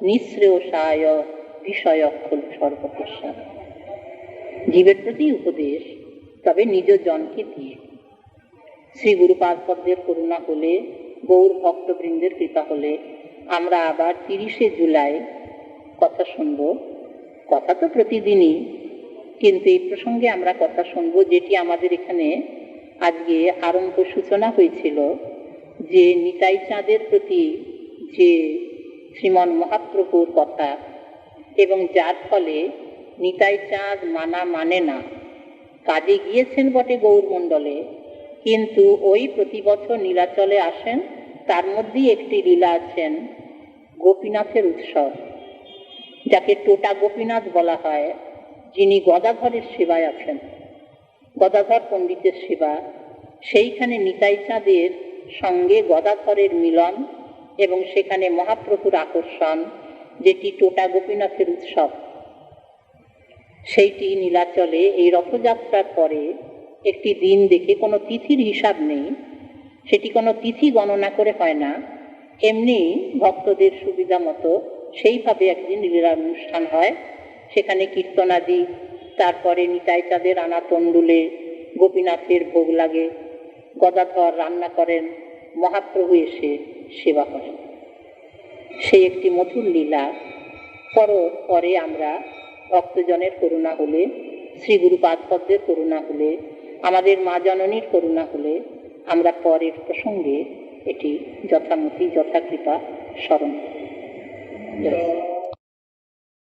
নিঃশ্রেয়সায় বিষয় সর্বকৃষ্ণ। জীবের প্রতি উপদেশ, তবে নিজ জনকে দিয়ে। শ্রী গুরুপাদ পদ্মের করুণা হলে, গৌর ভক্তবৃন্দের কৃপা হলে আমরা আবার 30শে জুলাই কথা শুনব। কথা তো প্রতিদিনই, কিন্তু এই প্রসঙ্গে আমরা কথা শুনব যেটি আমাদের এখানে আজকে আরম্ভ সূচনা হয়েছিল, যে নিতাই চাঁদের প্রতি যে শ্রীমন মহাপ্রভুর কথা, এবং যার ফলে নিতাই চাঁদ মানে না, কাজে গিয়েছেন বটে গৌরমণ্ডলে, কিন্তু ওই প্রতি বছর নীলাচলে আসেন। তার মধ্যেই একটি লীলা আছেন গোপীনাথের উৎসব, যাকে টোটা গোপীনাথ বলা হয়, যিনি গদাধরের সেবায় আছেন, গদাধর পণ্ডিতের সেবা। সেইখানে নিতাই চাঁদের সঙ্গে গদাধরের মিলন এবং সেখানে মহাপ্রভুর আকর্ষণ, যেটি টোটা গোপীনাথের উৎসব, সেইটি নীলাচলে এই রথযাত্রার পরে একটি দিন দেখে, কোনো তিথির হিসাব নেই, সেটি কোনো তিথি গণনা করে হয় না, এমনি ভক্তদের সুবিধা মতো সেইভাবে একদিন লীলার অনুষ্ঠান হয়। সেখানে কীর্তনাদি, তারপরে নিতাই চাঁদের আনা তণ্ডুলে গোপীনাথের ভোগ লাগে, গদাধর রান্না করেন, মহাপ্রভু এসে সেবা করেন। সেই একটি মধুর লীলা। পরে আমরা ভক্তজনের করুণা হলে, শ্রী গুরুপাদ পদ্মের করুণা হলে, আমাদের মা জননীর করুণা হলে আমরা পরের প্রসঙ্গে এটি যথামতি যথাকৃপা স্মরণ করি।